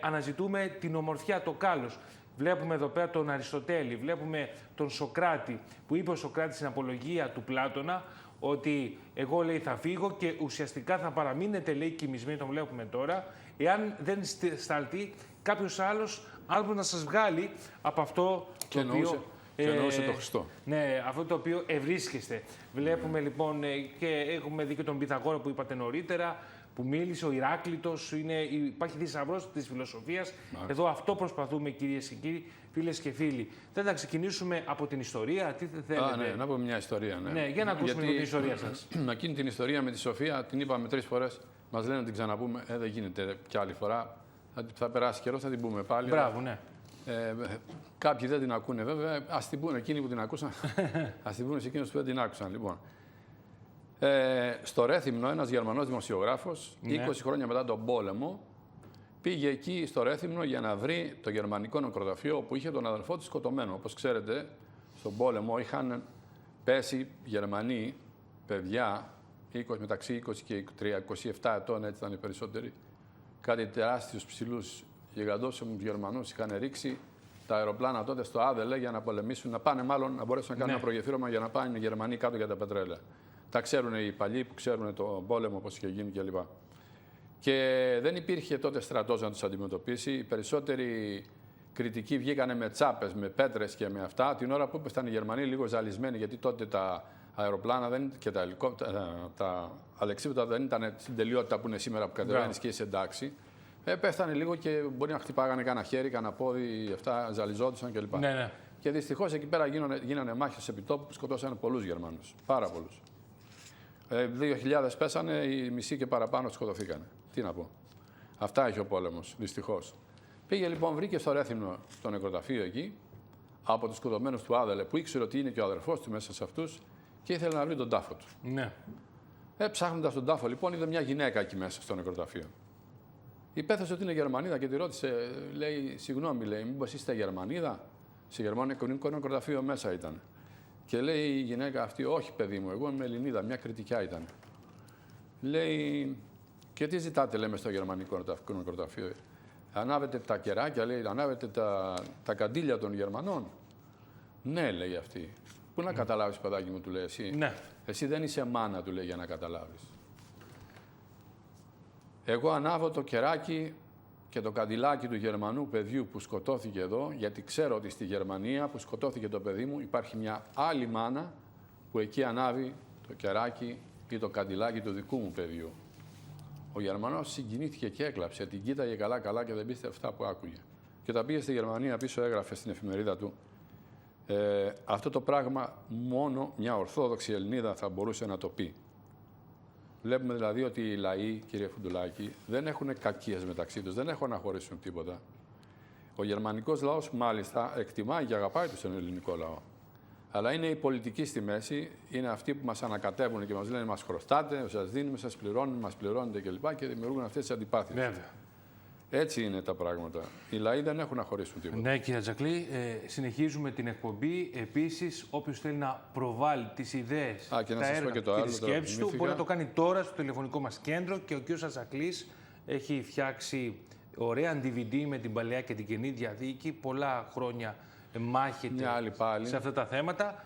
αναζητούμε την ομορφιά, το κάλος. Βλέπουμε εδώ πέρα τον Αριστοτέλη, βλέπουμε τον Σωκράτη, που είπε ο Σωκράτης στην απολογία του Πλάτωνα, ότι εγώ, λέει, θα φύγω και ουσιαστικά θα παραμείνετε, λέει, κοιμισμένοι, τον βλέπουμε τώρα, εάν δεν σταλτεί κάποιος άλλος να σας βγάλει από αυτό το οποίο... Και εννοούσε τον Χριστό. Ναι, αυτό το οποίο ευρίσκεστε. Βλέπουμε λοιπόν και έχουμε δει και τον Πυθαγόρα που είπατε νωρίτερα, που μίλησε, ο Ηράκλητος, υπάρχει θησαυρός της φιλοσοφίας. Εδώ αυτό προσπαθούμε, κυρίες και κύριοι, φίλες και φίλοι. Θα τα ξεκινήσουμε από την ιστορία, τι θέλετε? Ναι, να πούμε μια ιστορία. Ναι, για να ακούσουμε την ιστορία σας. Εκείνη την ιστορία με τη Σοφία την είπαμε 3 φορές, μας λένε να την ξαναπούμε, δεν γίνεται κι άλλη φορά. Θα περάσει καιρό, θα την πούμε πάλι. Μπράβο, ναι. Κάποιοι δεν την ακούνε βέβαια, ας την πούνε εκείνοι που την ακούσαν, ας την πούνε σε εκείνους που δεν την άκουσαν. Λοιπόν. Στο Ρέθυμνο ένας Γερμανός δημοσιογράφος, 20 χρόνια μετά τον πόλεμο, πήγε εκεί στο Ρέθυμνο για να βρει το γερμανικό νεκροταφείο που είχε τον αδελφό του σκοτωμένο. Όπως ξέρετε, στον πόλεμο είχαν πέσει Γερμανοί, παιδιά, μεταξύ 20 και 27 ετών, έτσι ήταν οι περισσότεροι, κάτι τεράστιους ψηλούς γιγαντόσωμους Γερμανούς είχαν ρίξει τα αεροπλάνα τότε στο Άδελε για να πολεμήσουν, να πάνε μάλλον να μπορέσουν να κάνουν ένα προγεφύρωμα για να πάνε οι Γερμανοί κάτω για τα πετρέλαια. Τα ξέρουν οι παλιοί που ξέρουν τον πόλεμο, πώς είχε γίνει κλπ. Και δεν υπήρχε τότε στρατός να τους αντιμετωπίσει. Οι περισσότεροι κριτικοί βγήκανε με τσάπες, με πέτρες και με αυτά. Την ώρα που ήταν οι Γερμανοί λίγο ζαλισμένοι, γιατί τότε τα αεροπλάνα και τα αλεξίπτωτα δεν ήταν στην τελειότητα που είναι σήμερα που κατεβαίνεις και είσαι εντάξει. Πέφτανε λίγο και μπορεί να χτυπάγανε κανένα χέρι, κανένα πόδι, αυτά ζαλιζόντουσαν κλπ. Ναι. Και δυστυχώς εκεί πέρα γίνανε μάχες επί τόπου που σκοτώσανε πολλούς Γερμανούς. Πάρα πολλούς. 2.000 πέσανε, οι μισοί και παραπάνω σκοτωθήκανε. Τι να πω. Αυτά έχει ο πόλεμος, δυστυχώς. Πήγε λοιπόν, βρήκε στο Ρέθυμνο το νεκροταφείο εκεί, από τους σκοτωμένους του Άδελε, που ήξερε ότι είναι και ο αδερφός του μέσα σε αυτούς και ήθελε να βρει τον τάφο του. Ναι. Ψάχνοντας τον τάφο, λοιπόν, είδε μια γυναίκα εκεί μέσα στο νεκροταφείο. Υπέθεσε ότι είναι Γερμανίδα και τη ρώτησε, λέει, συγγνώμη, λέει, μήπως είστε Γερμανίδα? Σε γερμανικό νεκροταφείο μέσα ήταν. Και λέει η γυναίκα αυτή, όχι παιδί μου, εγώ είμαι Ελληνίδα, μια κριτικιά ήταν. Λέει, και τι ζητάτε, λέμε, στο γερμανικό νεκροταφείο? Ανάβετε τα κεράκια, λέει, ανάβετε τα καντήλια των Γερμανών? Ναι, λέει αυτή. Πού να καταλάβεις, παιδάκι μου, του λέει εσύ. Ναι. Εσύ δεν είσαι μάνα, του λέει, για να καταλάβεις. Εγώ ανάβω το κεράκι και το καντιλάκι του Γερμανού παιδιού που σκοτώθηκε εδώ, γιατί ξέρω ότι στη Γερμανία που σκοτώθηκε το παιδί μου υπάρχει μια άλλη μάνα που εκεί ανάβει το κεράκι ή το καντιλάκι του δικού μου παιδιού. Ο Γερμανός συγκινήθηκε και έκλαψε, την κοίταγε καλά-καλά και δεν πίστευε αυτά που άκουγε. Και όταν πήγε στη Γερμανία πίσω έγραφε στην εφημερίδα του, αυτό το πράγμα μόνο μια ορθόδοξη Ελληνίδα θα μπορούσε να το πει. Βλέπουμε δηλαδή ότι οι λαοί, κύριε Φουντουλάκη, δεν έχουν κακίες μεταξύ τους, δεν έχουν να χωρίσουν τίποτα. Ο γερμανικός λαός μάλιστα εκτιμάει και αγαπάει τον ελληνικό λαό. Αλλά είναι οι πολιτικοί στη μέση, είναι αυτοί που μας ανακατεύουν και μας λένε μας χρωστάτε, σας δίνουμε, σας πληρώνουμε, μας πληρώνετε κλπ. Και δημιουργούν αυτές τις αντιπάθειες. Βέβαια. Έτσι είναι τα πράγματα. Οι λαοί δεν έχουν να χωρίσουν τίποτα. Ναι, κύριε Τζακλή, συνεχίζουμε την εκπομπή. Επίσης, όποιος θέλει να προβάλλει τις ιδέες, τα έργα και τις σκέψεις του, μπορεί να το κάνει τώρα στο τηλεφωνικό μας κέντρο και ο κύριος Τζακλής έχει φτιάξει ωραία DVD με την Παλαιά και την Καινή Διαθήκη. Πολλά χρόνια μάχεται σε αυτά τα θέματα.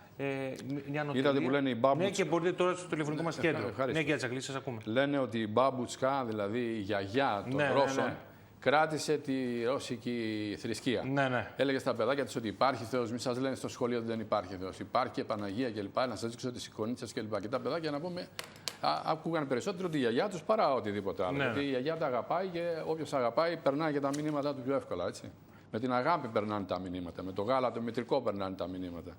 Μια είδατε που λένε οι μπάμπουτσκα. Ναι, και μπορείτε τώρα στο τηλεφωνικό μας κέντρο. Ναι, κύριε Τζακλή, σας ακούμε. Λένε ότι η μπάμπουτσκα, δηλαδή η γιαγιά των Ρώσων, κράτησε τη ρώσικη θρησκεία. Ναι. Έλεγε στα παιδάκια της ότι υπάρχει Θεός. Μη σας λένε στο σχολείο ότι δεν υπάρχει Θεός. Υπάρχει και Παναγία κλπ. Να σας δείξω τις εικονίτσες κλπ. Και τα παιδάκια, να πούμε, άκουγαν περισσότερο τη γιαγιά τους παρά οτιδήποτε άλλο. Γιατί η γιαγιά τα αγαπάει και όποιος αγαπάει περνάει και τα μηνύματα του πιο εύκολα. Έτσι. Με την αγάπη περνάνε τα μηνύματα. Με το γάλα, το μητρικό περνάνε τα μηνύματα.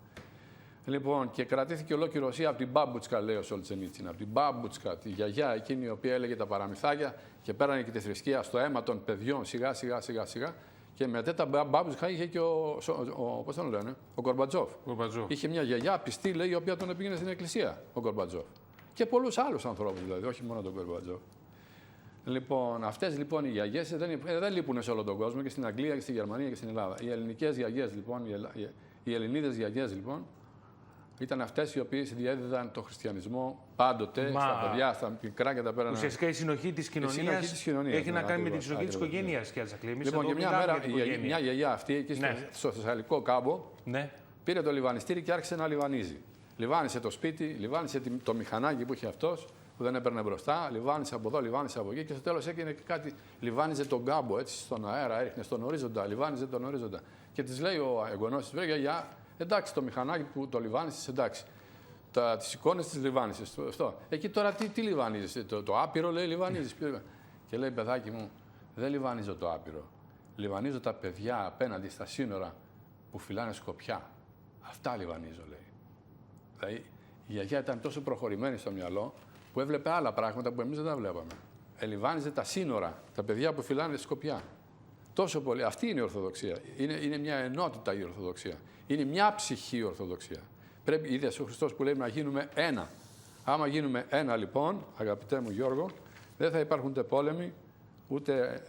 Λοιπόν, και κρατήθηκε ολόκληρη Ρωσία από την μπάμπουτσκα, λέει ο Σολτζενίτσιν. Από την μπάμπουτσκα, τη γιαγιά εκείνη η οποία έλεγε τα παραμυθάκια και πέρανε και τη θρησκεία στο αίμα των παιδιών σιγά. Και μετά τα μπάμπουτσκα είχε και πώς τον λένε, ο Γκορμπατζόφ. Είχε μια γιαγιά πιστή, λέει, η οποία τον πήγαινε στην εκκλησία, ο Γκορμπατζόφ. Και πολλούς άλλους ανθρώπους δηλαδή, όχι μόνο τον Γκορμπατζόφ. Λοιπόν, αυτές λοιπόν οι γιαγιές δεν λείπουν σε όλο τον κόσμο, και στην Αγγλία και στη Γερμανία και στην Ελλάδα. Οι ελληνικές γιαγιές λοιπόν, οι Ελληνίδες γιαγιές λοιπόν, ήταν αυτές οι οποίες διέδιδαν το χριστιανισμό πάντοτε στα παιδιά, στα μικρά και τα πέραν. Ουσιαστικά η συνοχή της κοινωνίας έχει να κάνει με τη συνοχή της οικογένειας. Λοιπόν, και μια μέρα μια γιαγιά αυτή εκεί στο Θεσσαλικό κάμπο πήρε το λιβανιστήρι και άρχισε να λιβανίζει. Λιβάνισε το σπίτι, λιβάνισε το μηχανάκι που είχε αυτός, που δεν έπαιρνε μπροστά, λιβάνισε από εδώ, λιβάνισε από εκεί και στο τέλος έκανε και κάτι. Λιβάνιζε τον κάμπο έτσι στον αέρα, έριχνε στον ορίζοντα, λιβάνιζε τον ορίζοντα. Και της λέει ο εγγονός της, βρε για εντάξει, το μηχανάκι που το λιβάνισες, εντάξει. Τις εικόνες τις λιβάνισες. Εκεί τώρα τι λιβάνιζες, το άπειρο λέει λιβάνιζες. Και λέει, παιδάκι μου, δεν λιβανίζω το άπειρο. Λιβανίζω τα παιδιά απέναντι στα σύνορα που φυλάνε σκοπιά. Αυτά λιβανίζω, λέει. Δηλαδή, η γιαγιά ήταν τόσο προχωρημένη στο μυαλό που έβλεπε άλλα πράγματα που εμείς δεν τα βλέπαμε. Λιβάνιζε τα σύνορα, τα παιδιά που φυλάνε σκοπιά. Τόσο πολύ. Αυτή είναι η Ορθοδοξία. Είναι μια ενότητα η Ορθοδοξία. Είναι μια ψυχή η Ορθοδοξία. Πρέπει, είδες ο Χριστός που λέει να γίνουμε ένα. Άμα γίνουμε ένα λοιπόν, αγαπητέ μου Γιώργο, δεν θα υπάρχουν ούτε πόλεμοι, ούτε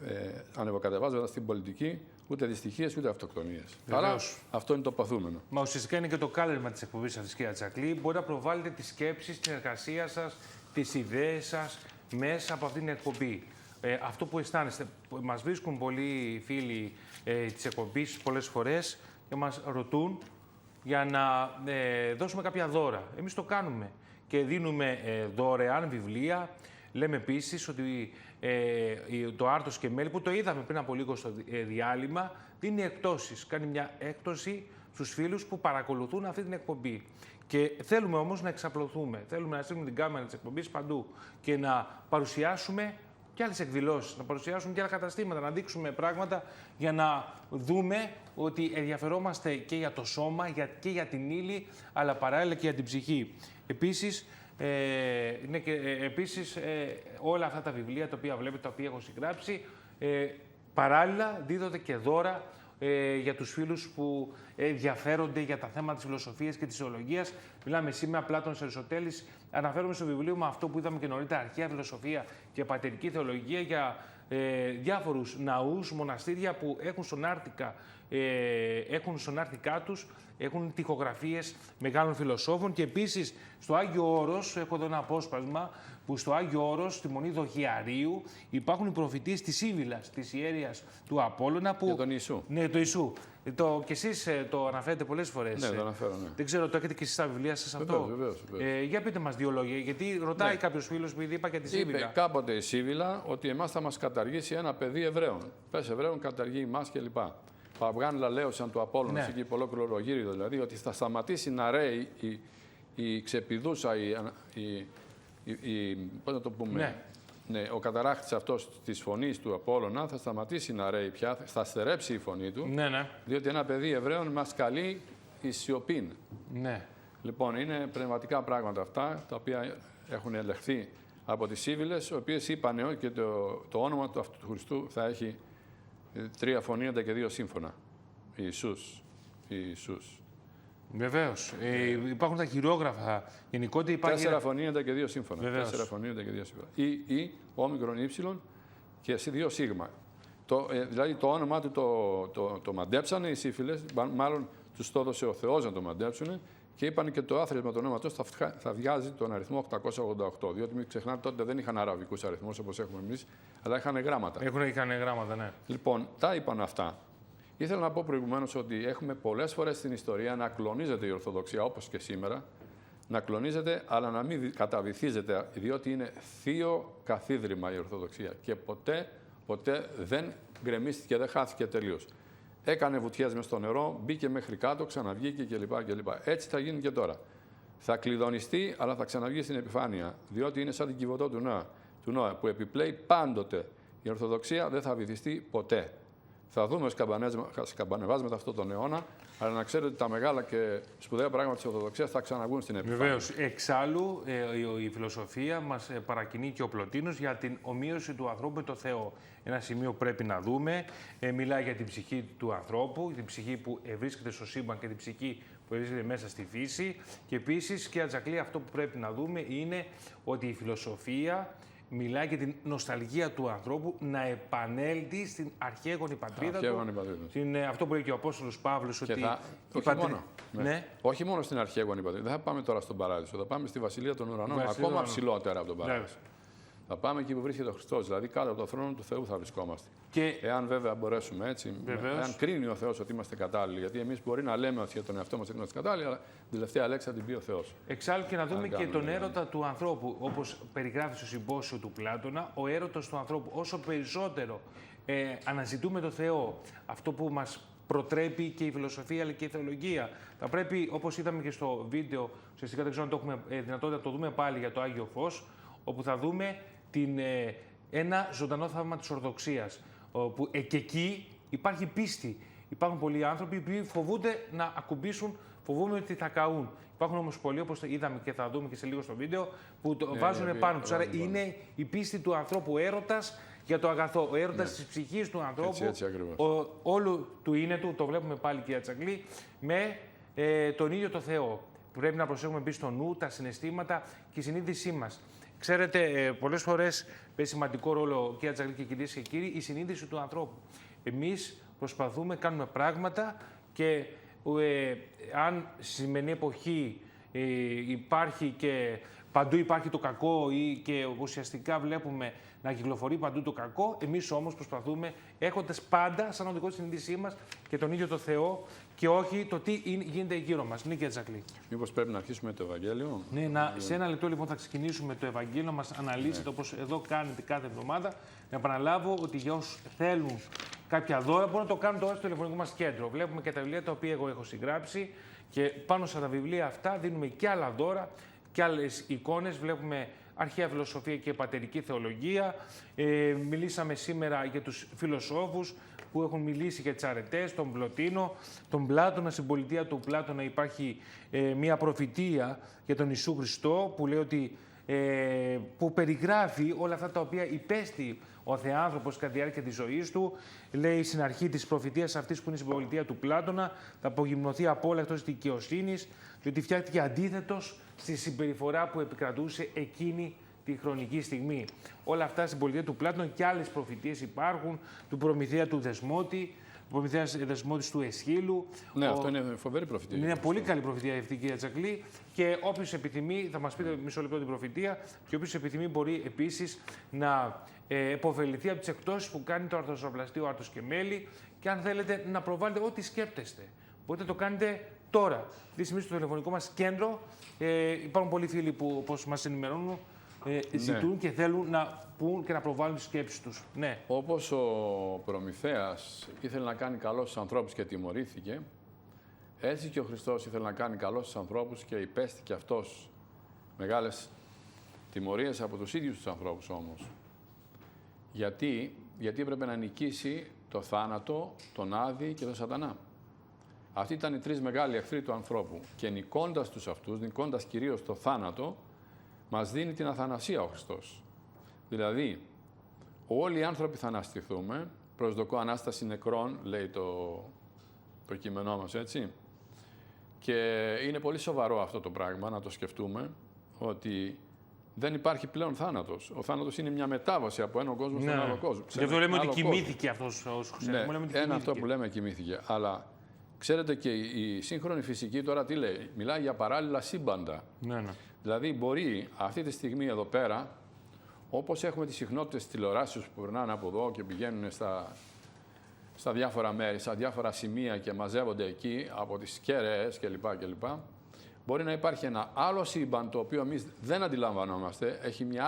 ανεβοκατεβάσματα στην πολιτική, ούτε δυστυχίες, ούτε αυτοκτονίες. Άρα αυτό είναι το παθούμενο. Μα ουσιαστικά είναι και το κάλεσμα της εκπομπής αυτής, κυρία Τζακλή. Μπορεί να προβάλλετε τις σκέψεις, την εργασία σας, τις ιδέες σας μέσα από αυτήν την εκπομπή. Αυτό που αισθάνεστε. Μας βρίσκουν πολλοί φίλοι της εκπομπής πολλές φορές και μας ρωτούν για να δώσουμε κάποια δώρα. Εμείς το κάνουμε και δίνουμε δωρεάν βιβλία. Λέμε επίσης ότι το Άρτος και Μέλη, που το είδαμε πριν από λίγο στο διάλειμμα, δίνει εκπτώσεις. Κάνει μια έκπτωση στους φίλους που παρακολουθούν αυτή την εκπομπή. Και θέλουμε όμως να εξαπλωθούμε. Θέλουμε να στείλουμε την κάμερα της εκπομπής παντού και να παρουσιάσουμε και άλλες εκδηλώσεις, να παρουσιάσουμε και άλλα καταστήματα, να δείξουμε πράγματα για να δούμε ότι ενδιαφερόμαστε και για το σώμα και για την ύλη, αλλά παράλληλα και για την ψυχή. Επίσης, όλα αυτά τα βιβλία τα οποία βλέπετε, τα οποία έχω συγγράψει, παράλληλα δίδονται και δώρα για τους φίλους που ενδιαφέρονται για τα θέματα της φιλοσοφίας και της θεολογίας. Μιλάμε σήμερα Πλάτωνας Αριστοτέλης. Αναφέρομαι στο βιβλίο μου αυτό που είδαμε και νωρίτερα, αρχαία φιλοσοφία και πατερική θεολογία, για διάφορους ναούς, μοναστήρια που έχουν στον Άρτικα τους, έχουν τοιχογραφίες μεγάλων φιλοσόφων. Και επίσης στο Άγιο Όρος, έχω εδώ ένα απόσπασμα, που στο Άγιο Όρος, στη Μονή Δοχιαρίου, υπάρχουν οι προφητείες της Ήβυλας, της ιέρειας του Απόλλωνα. Που... Για τον Ιησού. Ναι, το Ιησού. Και εσείς το αναφέρετε πολλές φορές. Ναι, το αναφέρω, ναι. Δεν ξέρω, το έχετε και εσείς στα βιβλία σας αυτό. Βεβαίως. Για πείτε μας δύο λόγια, γιατί ρωτάει κάποιος φίλος που ήδη είπα για τη Σίβυλα. Είπε κάποτε η Σίβυλα ότι εμάς θα μας καταργήσει ένα παιδί Εβραίων. Πες Εβραίων, καταργεί εμάς κλπ. Παυγάν λαλέωσαν του Απόλλωνα, εκεί ολόκληρο ολογύριο, δηλαδή ότι θα σταματήσει να ρέει η ξεπηδούσα, πώς να το πούμε, ναι, ο καταράχτης αυτός της φωνής του Απόλλωνα θα σταματήσει να ρέει πια, θα στερέψει η φωνή του, διότι ένα παιδί Εβραίων μας καλεί η σιωπήν. Ναι. Λοιπόν, είναι πνευματικά πράγματα αυτά, τα οποία έχουν ελεγχθεί από τις Σύβυλες, οι οποίες είπαν και το όνομα του αυτού του Χριστού θα έχει 3 φωνήεντα και 2 σύμφωνα. Ιησούς. Βεβαίως. Υπάρχουν τα χειρόγραφα. Γενικότερα υπάρχει. 4 φωνήεντα και 2 σύμφωνα. 4 φωνήεντα και 2 σύμφωνα. Ή όμικρον ύψιλον και 2 σίγμα. Δηλαδή το όνομά του το μαντέψανε οι Σύφυλες, μάλλον τους το έδωσε ο Θεός να το μαντέψουν και είπαν και το άθροισμα του ονόματος θα βγάζει τον αριθμό 888. Διότι μην ξεχνάτε τότε δεν είχαν αραβικούς αριθμούς όπως έχουμε εμείς, αλλά είχαν γράμματα. Είχαν γράμματα, ναι. Λοιπόν, τα είπαν αυτά. Ήθελα να πω προηγουμένως ότι έχουμε πολλές φορές στην ιστορία να κλονίζεται η Ορθοδοξία, όπως και σήμερα, να κλονίζεται, αλλά να μην καταβυθίζεται, διότι είναι θείο καθίδρυμα η Ορθοδοξία και ποτέ δεν γκρεμίστηκε, δεν χάθηκε τελείως. Έκανε βουτιές μες στο νερό, μπήκε μέχρι κάτω, ξαναβγήκε κλπ. Έτσι θα γίνει και τώρα. Θα κλειδονιστεί, αλλά θα ξαναβγεί στην επιφάνεια, διότι είναι σαν την Κιβωτό του Νόε, που επιπλέει πάντοτε. Η Ορθοδοξία δεν θα βυθιστεί ποτέ. Θα δούμε σκαμπανεβάσματα αυτόν τον αιώνα, αλλά να ξέρετε ότι τα μεγάλα και σπουδαία πράγματα της Ορθοδοξίας θα ξαναβγούν στην επιφάνεια. Βεβαίως. Εξάλλου, η φιλοσοφία μας παρακινεί και ο Πλωτίνος για την ομοίωση του ανθρώπου με το Θεό. Ένα σημείο που πρέπει να δούμε. Μιλάει για την ψυχή του ανθρώπου, την ψυχή που βρίσκεται στο σύμπαν και την ψυχή που βρίσκεται μέσα στη φύση. Και επίσης, κυρία Τζακλή, αυτό που πρέπει να δούμε είναι ότι η φιλοσοφία μιλάει για την νοσταλγία του ανθρώπου να επανέλθει στην αρχαίγονη πατρίδα του. Αυτό που είπε και ο Απόστολος Παύλος, ότι όχι μόνο στην αρχαίγονη πατρίδα. Δεν θα πάμε τώρα στον Παράδεισο, θα πάμε στη Βασιλεία των Ουρανών, ακόμα ψηλότερα από τον Παράδεισο. Θα πάμε εκεί που βρίσκεται ο Χριστός, δηλαδή κάτω από το θρόνο του Θεού θα βρισκόμαστε. Και εάν βέβαια μπορέσουμε έτσι, εάν κρίνει ο Θεός ότι είμαστε κατάλληλοι, γιατί εμείς μπορεί να λέμε ότι για τον εαυτό μας ότι είμαστε κατάλληλοι, αλλά την τελευταία λέξη θα την πει ο Θεός. Εξάλλου και να δούμε και τον έρωτα του ανθρώπου, όπως περιγράφει στο συμπόσιο του Πλάτωνα, ο έρωτας του ανθρώπου. Όσο περισσότερο αναζητούμε τον Θεό, αυτό που μας προτρέπει και η φιλοσοφία αλλά και η θεολογία. Θα πρέπει, όπως είδαμε και στο βίντεο, ουσιαστικά δεν ξέρω αν το έχουμε δυνατότητα να το δούμε πάλι για το Άγιο Φως, όπου θα δούμε ένα ζωντανό θαύμα της Ορθοδοξίας. Που και εκεί υπάρχει πίστη. Υπάρχουν πολλοί άνθρωποι που φοβούνται να ακουμπήσουν, φοβούνται ότι θα καούν. Υπάρχουν όμως πολλοί, όπως είδαμε και θα δούμε και σε λίγο στο βίντεο, που το βάζουν πάνω τους. Άρα είναι η πίστη του ανθρώπου, έρωτας για το αγαθό. Ο έρωτας της ψυχής του ανθρώπου, Έτσι όλου του είναι του, το βλέπουμε πάλι κυρία Τσαγκλή, με τον ίδιο το Θεό. Πρέπει να προσέχουμε επίσης το νου, τα συναισθήματα και η συνείδησή μας. Ξέρετε, πολλές φορές παίζει σημαντικό ρόλο, κυρία Τσαγκλή και κυρίες και κύριοι, η συνείδηση του ανθρώπου. Εμείς προσπαθούμε, κάνουμε πράγματα και αν στη σημερινή εποχή υπάρχει και παντού υπάρχει το κακό ή και ουσιαστικά βλέπουμε να κυκλοφορεί παντού το κακό, εμείς όμως προσπαθούμε έχοντας πάντα σαν οδηγό τη συνείδησή μας και τον ίδιο το Θεό και όχι το τι γίνεται γύρω μας. Ναι, κύριε Τσαγκλή. Μήπως πρέπει να αρχίσουμε το Ευαγγέλιο. Ναι, σε ένα λεπτό λοιπόν θα ξεκινήσουμε το Ευαγγέλιο, μας αναλύσετε όπως εδώ κάνετε κάθε εβδομάδα. Να επαναλάβω ότι για όσους θέλουν κάποια δώρα μπορούν να το κάνουν τώρα στο τηλεφωνικό μας κέντρο. Βλέπουμε και τα βιβλία τα οποία εγώ έχω συγγράψει και πάνω στα βιβλία αυτά δίνουμε και άλλα δώρα και άλλες εικόνες. Βλέπουμε αρχαία φιλοσοφία και πατερική θεολογία. Μιλήσαμε σήμερα για τους φιλοσόφους που έχουν μιλήσει για τις αρετές, τον Πλωτίνο, τον Πλάτωνα. Στην πολιτεία του Πλάτωνα υπάρχει μια προφητεία για τον Ιησού Χριστό που λέει ότι που περιγράφει όλα αυτά τα οποία υπέστη ο Θεάνθρωπος κατά τη διάρκεια της ζωής του. Λέει στην αρχή της προφητείας αυτής που είναι στην πολιτεία του Πλάτωνα, θα απογυμνωθεί από όλα εκτός της δικαιοσύνης, διότι φτιάχτηκε αντίθετος στη συμπεριφορά που επικρατούσε εκείνη τη χρονική στιγμή. Όλα αυτά στην πολιτεία του Πλάτωνα και άλλες προφητείες υπάρχουν, του Προμηθέα του Δεσμότη, του Προμηθέα Δεσμότης του Εσχύλου. Ναι, αυτό είναι φοβερή προφητεία. Είναι πολύ καλή προφητεία αυτή, κυρία Τσαγκλή. Και όποιος επιθυμεί, θα μας πείτε μισό λεπτό την προφητεία, και όποιος επιθυμεί μπορεί επίσης να επωφεληθεί από τις εκπτώσεις που κάνει το Αρθροσοπλαστείο Άρτος και Μέλη και αν θέλετε να προβάλλετε ό,τι σκέπτεστε. Μπορείτε να το κάνετε τώρα. Αυτή τη στιγμή στο τηλεφωνικό μας κέντρο υπάρχουν πολλοί φίλοι που, όπως μας ενημερώνουν, ζητούν και θέλουν να πούν και να προβάλλουν τις σκέψεις τους. Ναι. Όπως ο Προμηθέας ήθελε να κάνει καλό στους ανθρώπους και τιμωρήθηκε, έτσι και ο Χριστός ήθελε να κάνει καλό στους ανθρώπους και υπέστη και αυτός μεγάλες τιμωρίες από τους ίδιους τους ανθρώπους όμως. Γιατί έπρεπε να νικήσει το θάνατο, τον Άδη και τον Σατανά. Αυτοί ήταν οι τρεις μεγάλοι εχθροί του ανθρώπου και νικώντας τους αυτούς, νικώντας κυρίως το θάνατο, μας δίνει την αθανασία ο Χριστός. Δηλαδή, όλοι οι άνθρωποι θα αναστηθούμε, προσδοκώ Ανάσταση νεκρών, λέει το κείμενό μας, έτσι. Και είναι πολύ σοβαρό αυτό το πράγμα, να το σκεφτούμε, ότι δεν υπάρχει πλέον θάνατος. Ο θάνατος είναι μια μετάβαση από έναν κόσμο στον άλλο κόσμο. Γι' αυτό λέμε ότι κοιμήθηκε αυτός ο Χριστός. Ένα αυτό που λέμε κοιμήθηκε. Αλλά ξέρετε και η σύγχρονη φυσική τώρα τι λέει, μιλάει για παράλληλα σύμπαντα. Ναι. Δηλαδή μπορεί αυτή τη στιγμή εδώ πέρα, όπως έχουμε τις συχνότητες τηλεοράσεως που περνάνε από εδώ και πηγαίνουν στα διάφορα μέρη, στα διάφορα σημεία και μαζεύονται εκεί από τις κέραίες κλπ. Μπορεί να υπάρχει ένα άλλο σύμπαν το οποίο εμείς δεν αντιλαμβανόμαστε, έχει μια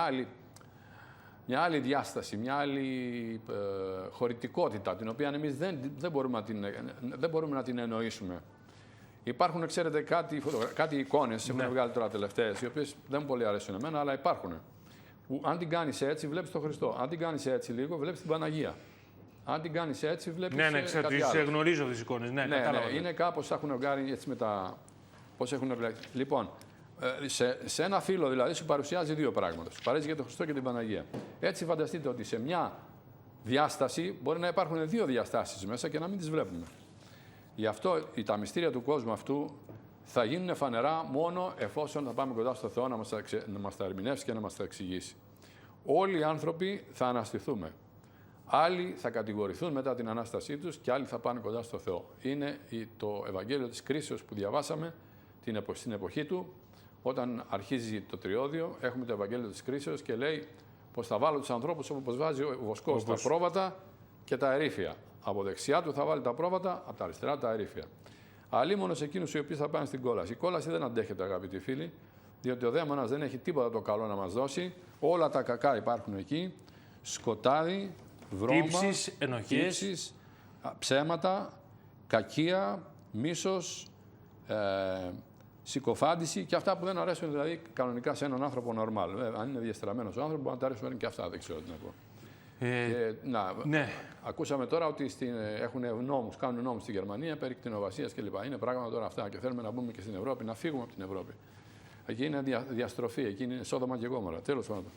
άλλη διάσταση, μια άλλη χωρητικότητα, την οποία εμείς δεν μπορούμε να την εννοήσουμε. Υπάρχουν, ξέρετε, κάτι εικόνες, έχουν βγάλει τώρα τελευταίες, οι οποίες δεν μου πολύ αρέσουν εμένα, αλλά υπάρχουν. Που αν την κάνεις έτσι, βλέπεις τον Χριστό. Αν την κάνεις έτσι λίγο, βλέπεις την Παναγία. Αν την κάνεις έτσι, βλέπεις ξέρω, κάτι άλλο. γνωρίζω τις εικόνες. Ναι, είναι κάπως, έχουν βγάλει έτσι με τα... Πώς έχουν επιλέξει. Λοιπόν, σε ένα φύλλο δηλαδή σου παρουσιάζει δύο πράγματα. Σου παρέχει για τον Χριστό και την Παναγία. Έτσι φανταστείτε ότι σε μια διάσταση μπορεί να υπάρχουν δύο διαστάσεις μέσα και να μην τις βλέπουμε. Γι' αυτό τα μυστήρια του κόσμου αυτού θα γίνουν φανερά μόνο εφόσον θα πάμε κοντά στο Θεό να μας τα ερμηνεύσει και να μας τα εξηγήσει. Όλοι οι άνθρωποι θα αναστηθούμε. Άλλοι θα κατηγορηθούν μετά την Ανάστασή τους και άλλοι θα πάνε κοντά στο Θεό. Είναι το Ευαγγέλιο της κρίσεως που διαβάσαμε στην εποχή του. Όταν αρχίζει το τριώδιο, έχουμε το Ευαγγέλιο της κρίσεως και λέει πως θα βάλω τους ανθρώπους όπως βάζει ο βοσκός τα πρόβατα και τα ερήφια. Από δεξιά του θα βάλει τα πρόβατα, από τα αριστερά τα ερήφια. Αλίμονος εκείνους οι οποίοι θα πάνε στην κόλαση. Η κόλαση δεν αντέχεται, αγαπητοί φίλοι, διότι ο δαίμονας δεν έχει τίποτα το καλό να μας δώσει. Όλα τα κακά υπάρχουν εκεί. Σκοτάδι, βρώμα, τύψεις, ενοχές, ψέματα, κακία, μίσος, συκοφάντηση και αυτά που δεν αρέσουν δηλαδή κανονικά σε έναν άνθρωπο νορμάλ. Αν είναι διαστραμμένος ο άνθρωπος, μπορεί να τα αρέσουν και αυτά, δεν ξέρω τι να πω. Ναι. Ακούσαμε τώρα ότι κάνουν νόμους στη Γερμανία περί κτηνοβασίας κλπ. Είναι πράγματα τώρα αυτά και θέλουμε να μπούμε και στην Ευρώπη, να φύγουμε από την Ευρώπη. Εκεί είναι διαστροφή, εκεί είναι Σόδομα και Γόμορα. Τέλος πάντων.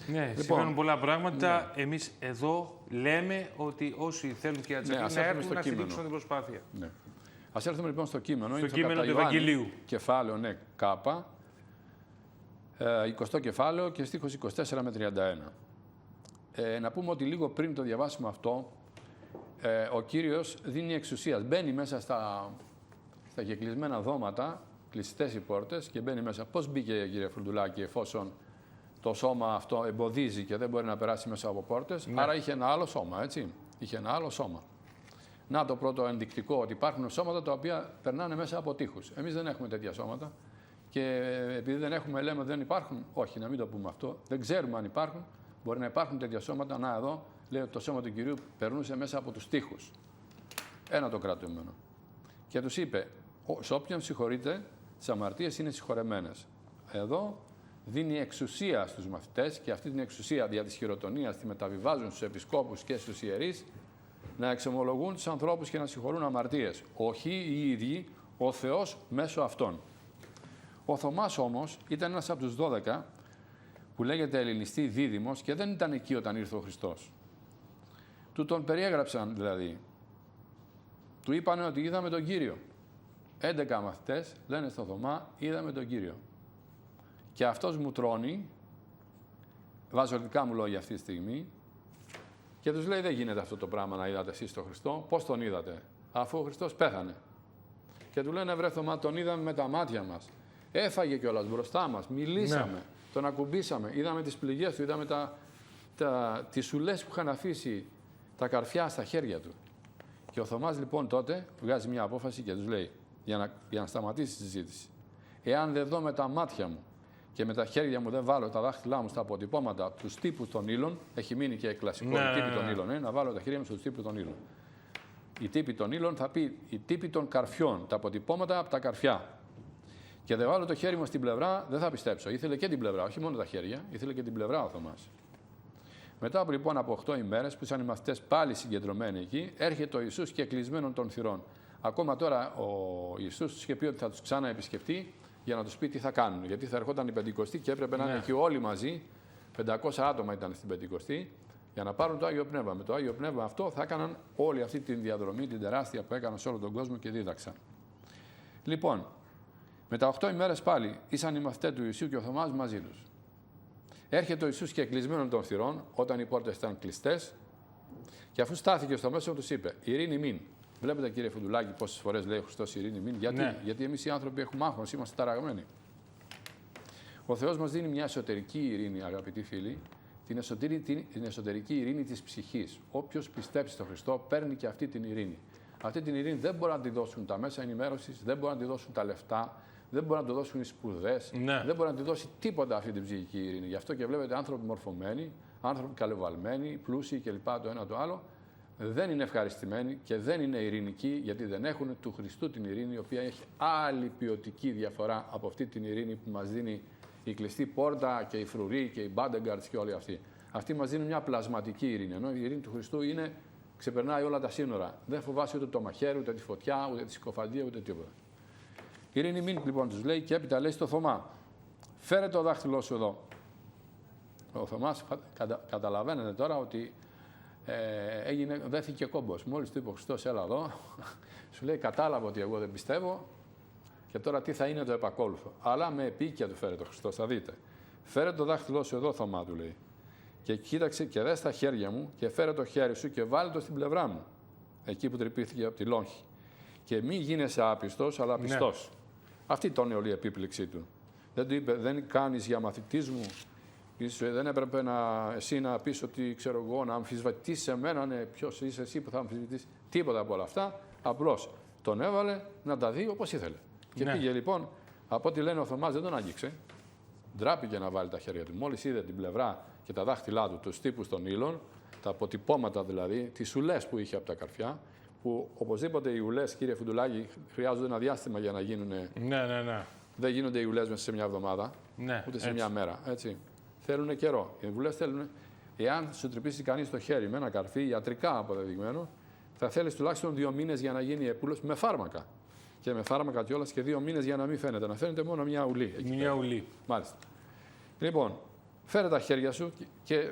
Ναι, συμβαίνουν πολλά πράγματα. Εμείς εδώ λέμε ότι όσοι θέλουν και να έρθουν να στηρίξουν την προσπάθεια. Ναι. Ας έρθουμε λοιπόν στο κείμενο. Στο κείμενο του Ευαγγελίου. Κεφάλαιο, ναι, Κάπα, 20 κεφάλαιο και στίχος 24 με 31. Να πούμε ότι λίγο πριν το διαβάσουμε αυτό, ο Κύριος δίνει εξουσία. Μπαίνει μέσα στα κεκλεισμένα δώματα, κλειστές οι πόρτες και μπαίνει μέσα. Πώς μπήκε, κύριε Φουρντουλάκη, εφόσον το σώμα αυτό εμποδίζει και δεν μπορεί να περάσει μέσα από πόρτες, άρα είχε ένα άλλο σώμα, έτσι. Είχε ένα άλλο σώμα. Να το πρώτο ενδεικτικό, ότι υπάρχουν σώματα τα οποία περνάνε μέσα από τείχους. Εμείς δεν έχουμε τέτοια σώματα και επειδή δεν έχουμε, λέμε δεν υπάρχουν. Όχι, να μην το πούμε αυτό. Δεν ξέρουμε αν υπάρχουν. Μπορεί να υπάρχουν τέτοια σώματα. Να, εδώ λέει ότι το σώμα του Κυρίου περνούσε μέσα από τους τείχους. Ένα το κρατούμενο. Και τους είπε, σε όποιον συγχωρείτε, τις αμαρτίες είναι συγχωρεμένες. Εδώ δίνει εξουσία στους μαθητές και αυτή την εξουσία δια της χειροτονίας τη μεταβιβάζουν στους επισκόπους και στους ιερείς να εξομολογούν τους ανθρώπους και να συγχωρούν αμαρτίες. Όχι οι ίδιοι, ο Θεός μέσω αυτών. Ο Θωμάς όμως ήταν ένας από τους 12 που λέγεται ελληνιστή δίδυμος και δεν ήταν εκεί όταν ήρθε ο Χριστός. Του τον περιέγραψαν δηλαδή. Του είπανε ότι είδαμε τον Κύριο. 11 μαθητές λένε στο Θωμά, είδαμε τον Κύριο. Και αυτός μου τρώνει, βάζω δικά μου λόγια αυτή τη στιγμή, και τους λέει δεν γίνεται αυτό το πράγμα να είδατε εσείς τον Χριστό. Πώς τον είδατε, αφού ο Χριστός πέθανε. Και του λένε βρε Θωμά, τον είδαμε με τα μάτια μας. Έφαγε κιόλας μπροστά μας, μιλήσαμε, τον ακουμπήσαμε, είδαμε τις πληγές του, είδαμε τις σουλές που είχαν αφήσει τα καρφιά στα χέρια του. Και ο Θωμάς λοιπόν τότε βγάζει μια απόφαση και τους λέει, για να σταματήσει τη συζήτηση. Εάν δεν δω με τα μάτια μου και με τα χέρια μου δεν βάλω τα δάχτυλά μου στα αποτυπώματα του τύπου των ύλων, έχει μείνει και κλασικό η τύπη των ύλων, να βάλω τα χέρια μου στους τύπους των ύλων. Η τύπη των ύλων θα πει η τύπη των καρφιών, τα αποτυπώματα από τα καρφιά. Και δεν βάλω το χέρι μου στην πλευρά, δεν θα πιστέψω. Ήθελε και την πλευρά, όχι μόνο τα χέρια, ήθελε και την πλευρά ο Θωμάς. Μετά από 8 ημέρες που ήσαν οι μαθητές πάλι συγκεντρωμένοι εκεί, έρχεται ο Ιησούς και κλεισμένων των θυρών. Ακόμα τώρα ο Ιησούς τους είχε πει ότι θα τους ξαναεπισκεφτεί για να τους πει τι θα κάνουν. Γιατί θα ερχόταν η Πεντηκοστή και έπρεπε να είναι εκεί όλοι μαζί. 500 άτομα ήταν στην Πεντηκοστή για να πάρουν το Άγιο Πνεύμα. Με το Άγιο Πνεύμα αυτό θα έκαναν όλη αυτή τη διαδρομή, την τεράστια που έκαναν σε όλο τον κόσμο και δίδαξαν. Λοιπόν, με τα 8 ημέρες πάλι ήσαν οι μαθητές του Ιησού και ο Θωμάς μαζί τους. Έρχεται ο Ιησούς και κλεισμένων των θυρών, όταν οι πόρτες ήταν κλειστές, και αφού στάθηκε στο μέσο τους είπε: Ειρήνη μην. Βλέπετε, κύριε Φουντουλάκη, πόσες φορές λέει ο Χριστός ειρήνη μην. Γιατί, γιατί εμείς οι άνθρωποι έχουμε άγχος, είμαστε ταραγμένοι. Ο Θεός μας δίνει μια εσωτερική ειρήνη, αγαπητοί φίλοι, την εσωτερική ειρήνη της ψυχής. Όποιος πιστέψει στον Χριστό παίρνει και αυτή την ειρήνη. Αυτή την ειρήνη δεν μπορεί να τη δώσουν τα μέσα ενημέρωσης, δεν μπορεί να τη δώσουν τα λεφτά, δεν μπορεί να το δώσουν οι σπουδές, δεν μπορεί να τη δώσει τίποτα αυτή την ψυχική ειρήνη. Γι' αυτό και βλέπετε άνθρωποι μορφωμένοι, άνθρωποι καλοβαλμένοι, πλούσιοι κλπ. Το ένα το άλλο, δεν είναι ευχαριστημένοι και δεν είναι ειρηνικοί, γιατί δεν έχουν του Χριστού την ειρήνη, η οποία έχει άλλη ποιοτική διαφορά από αυτή την ειρήνη που μας δίνει η κλειστή πόρτα και η φρουρή και οι bodyguards και όλοι αυτοί. Αυτοί μας δίνουν μια πλασματική ειρήνη, ενώ η ειρήνη του Χριστού ξεπερνάει όλα τα σύνορα. Δεν φοβάσαι ούτε το μαχαίρι, ούτε τη φωτιά, ούτε τη συκοφαντία, ούτε τίποτα. Η ειρήνη μην λοιπόν τους λέει και έπειτα λέει στο Θωμά: φέρε το δάχτυλό σου εδώ. Ο Θωμάς καταλαβαίνετε τώρα ότι δέθηκε κόμπος. Μόλις του είπε ο Χριστός, έλα εδώ, σου λέει: κατάλαβα ότι εγώ δεν πιστεύω και τώρα τι θα είναι το επακόλουθο. Αλλά με επίκαια του φέρε το Χριστός, θα δείτε. Φέρε το δάχτυλό σου εδώ, Θωμά, του λέει. Και κοίταξε και δες τα χέρια μου και φέρε το χέρι σου και βάλε το στην πλευρά μου. Εκεί που τρυπήθηκε από τη λόγχη. Και μη γίνεσαι άπιστος, αλλά πιστός. Αυτή ήταν όλη η επίπληξή του. Δεν του είπε: δεν κάνεις για μαθητής μου. Δεν έπρεπε εσύ να πεις ότι ξέρω εγώ, να αμφισβητήσεις εμένα, ποιος είσαι εσύ που θα αμφισβητήσεις. Τίποτα από όλα αυτά. Απλώς τον έβαλε να τα δει όπως ήθελε. Και πήγε λοιπόν, από ό,τι λένε ο Θωμάς δεν τον άγγιξε. Ντράπηκε να βάλει τα χέρια του. Μόλις είδε την πλευρά και τα δάχτυλά του, τους τύπους των ύλων, τα αποτυπώματα δηλαδή, τις ουλές που είχε από τα καρφιά, που οπωσδήποτε οι ουλές, κύριε Φουντουλάκη, χρειάζονται ένα διάστημα για να γίνουν. Δεν γίνονται οι ουλές μέσα σε μια εβδομάδα, ούτε σε μια μέρα. Έτσι. Θέλουν καιρό. Οι ουλές θέλουν. Εάν σου τρυπήσει κανείς το χέρι με ένα καρφί, ιατρικά αποδεδειγμένο, θα θέλεις τουλάχιστον 2 μήνες για να γίνει επούλος με φάρμακα. Και με φάρμακα κιόλας και 2 μήνες για να μην φαίνεται. Να φαίνεται μόνο μια ουλή. Μια ουλή. Μάλιστα. Λοιπόν, Φέρε τα χέρια σου και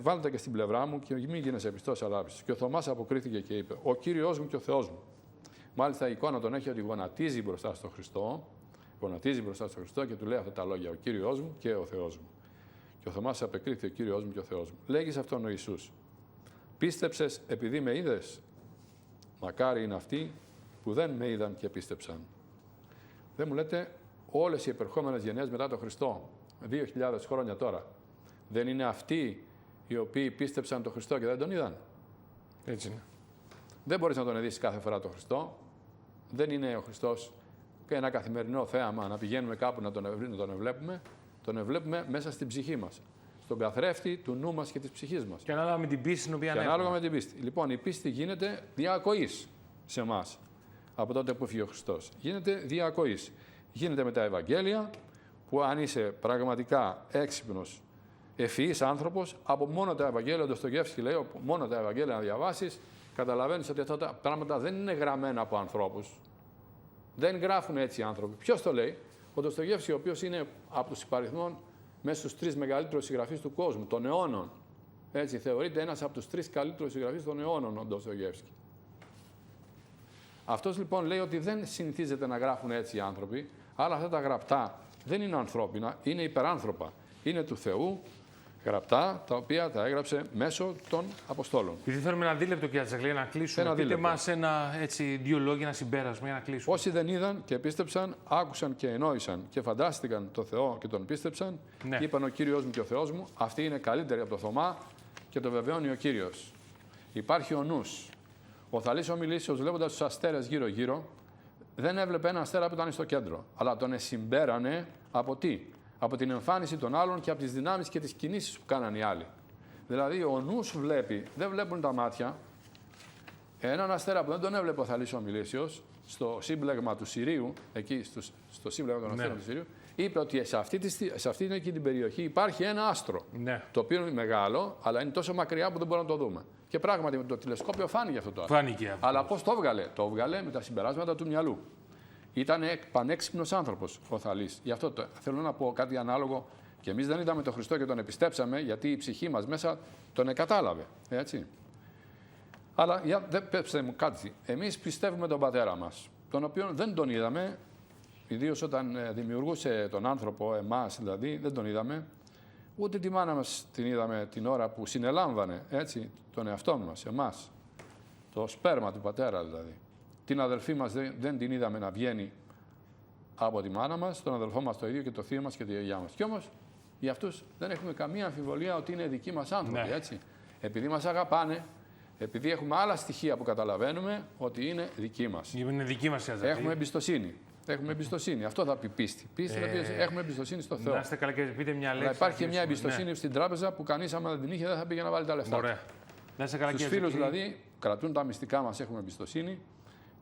βάλτε τα και στην πλευρά μου και μην γίνεσαι πιστός αλάβης. Και ο Θωμάς αποκρίθηκε και είπε: Ο Κύριος μου και ο Θεός μου. Μάλιστα η εικόνα τον έχει ότι γονατίζει μπροστά στον Χριστό. Γονατίζει μπροστά στον Χριστό και του λέει αυτά τα λόγια: Ο Κύριος μου και ο Θεός μου. Και ο Θωμάς απεκρίθηκε: Ο Κύριος μου και ο Θεός μου. Λέγει σε αυτόν ο Ιησούς: Πίστεψες επειδή με είδες? Μακάρι είναι αυτοί που δεν με είδαν και πίστεψαν. Δεν μου λέτε όλες οι επερχόμενες γενιές μετά τον Χριστό, 2.000 χρόνια τώρα, δεν είναι αυτοί οι οποίοι πίστεψαν τον Χριστό και δεν τον είδαν? Έτσι είναι. Δεν μπορείς να τον ειδήσεις κάθε φορά τον Χριστό. Δεν είναι ο Χριστός και ένα καθημερινό θέαμα να πηγαίνουμε κάπου να τον ευλέπουμε. Τον ευλέπουμε μέσα στην ψυχή μας. Στον καθρέφτη του νου μας και της ψυχής μας. Και ανάλογα με την πίστη την οποία έχουμε. Ανάλογα με την πίστη. Λοιπόν, η πίστη γίνεται διακοής σε εμάς. Από τότε που έφυγε ο Χριστός. Γίνεται διακοής. Γίνεται με τα Ευαγγέλια, που αν είσαι πραγματικά έξυπνος, ευφυής άνθρωπος, από μόνο τα Ευαγγέλια, ο Ντοστογεύσκι λέει, μόνο τα Ευαγγέλια να διαβάσεις, καταλαβαίνεις ότι αυτά τα πράγματα δεν είναι γραμμένα από ανθρώπους. Δεν γράφουν έτσι οι άνθρωποι. Ποιος το λέει? Ο Ντοστογεύσκι, ο οποίος είναι από τους υπαριθμών μέσα στους 3 μεγαλύτερους συγγραφείς του κόσμου, των αιώνων. Έτσι, θεωρείται ένας από τους 3 καλύτερους συγγραφείς των αιώνων, ο Ντοστογεύσκι. Αυτός λοιπόν λέει ότι δεν συνηθίζεται να γράφουν έτσι οι άνθρωποι, αλλά αυτά τα γραπτά δεν είναι ανθρώπινα, είναι υπεράνθρωπα. Είναι του Θεού γραπτά, τα οποία τα έγραψε μέσω των Αποστόλων. Επειδή θέλουμε ένα δίλεπτο, κύριε Τζακλή, να κλείσουμε, πείτε μας δύο λόγια, ένα συμπέρασμα για να κλείσουμε. Όσοι δεν είδαν και πίστεψαν, άκουσαν και ενόησαν και φαντάστηκαν τον Θεό και τον πίστεψαν, είπαν: Ο Κύριος μου και ο Θεός μου. Αυτοί είναι καλύτεροι από το Θωμά και το βεβαιώνει ο Κύριος. Υπάρχει ο νους. Ο Θαλής ο Μιλήσιος, βλέποντας τους αστέρες γύρω-γύρω, δεν έβλεπε ένα αστέρα που ήταν στο κέντρο. Αλλά τον εσυμπέρανε από τι? Από την εμφάνιση των άλλων και από τις δυνάμεις και τις κινήσεις που κάναν οι άλλοι. Δηλαδή, ο νους βλέπει, δεν βλέπουν τα μάτια. Έναν αστέρα που δεν τον έβλεπε ο Θαλής ο Μιλήσιος, στο σύμπλεγμα του Συρίου, εκεί στο σύμπλεγμα των αστέρων του Συρίου, είπε ότι σε αυτή την περιοχή υπάρχει ένα άστρο. Ναι. Το οποίο είναι μεγάλο, αλλά είναι τόσο μακριά που δεν μπορούμε να το δούμε. Και πράγματι με το τηλεσκόπιο φάνηκε αυτό το άστρο. Φάνηκε. Αλλά πώς το έβγαλε? Το έβγαλε με τα συμπεράσματα του μυαλού. Ήταν πανέξυπνος άνθρωπος ο Θαλής. Γι' αυτό θέλω να πω κάτι ανάλογο. Και εμείς δεν είδαμε τον Χριστό και τον επιστέψαμε, γιατί η ψυχή μας μέσα τον εκατάλαβε. Έτσι. Αλλά πέψτε μου κάτι. Εμείς πιστεύουμε τον πατέρα μας, τον οποίο δεν τον είδαμε, ιδίως όταν δημιουργούσε τον άνθρωπο, εμάς δηλαδή, δεν τον είδαμε. Ούτε τη μάνα μας την είδαμε την ώρα που συνελάμβανε, έτσι, τον εαυτό μας, εμάς. Το σπέρμα του πατέρα δηλαδή. Την αδελφή μας δεν την είδαμε να βγαίνει από τη μάνα μας, τον αδελφό μας το ίδιο και το θείο μας και τη γιαγιά μας. Κι όμως για αυτούς δεν έχουμε καμία αμφιβολία ότι είναι δικοί μας άνθρωποι, έτσι. Επειδή μας αγαπάνε, επειδή έχουμε άλλα στοιχεία που καταλαβαίνουμε ότι είναι δικοί μας. Είναι δικοί μας, έχουμε εμπιστοσύνη. Έχουμε εμπιστοσύνη. Αυτό θα πει πίστη. Πίστη έχουμε εμπιστοσύνη στο Θεό. Να είστε καλά και πείτε μια λέξη. Αλλά υπάρχει και μια εμπιστοσύνη στην τράπεζα που κανείς άμα δεν την είχε δεν θα πήγε να βάλει τα λεφτά. Ωραία. Να είστε καλά. Στους φίλους δηλαδή κρατούν τα μυστικά μας, έχουμε εμπιστοσύνη,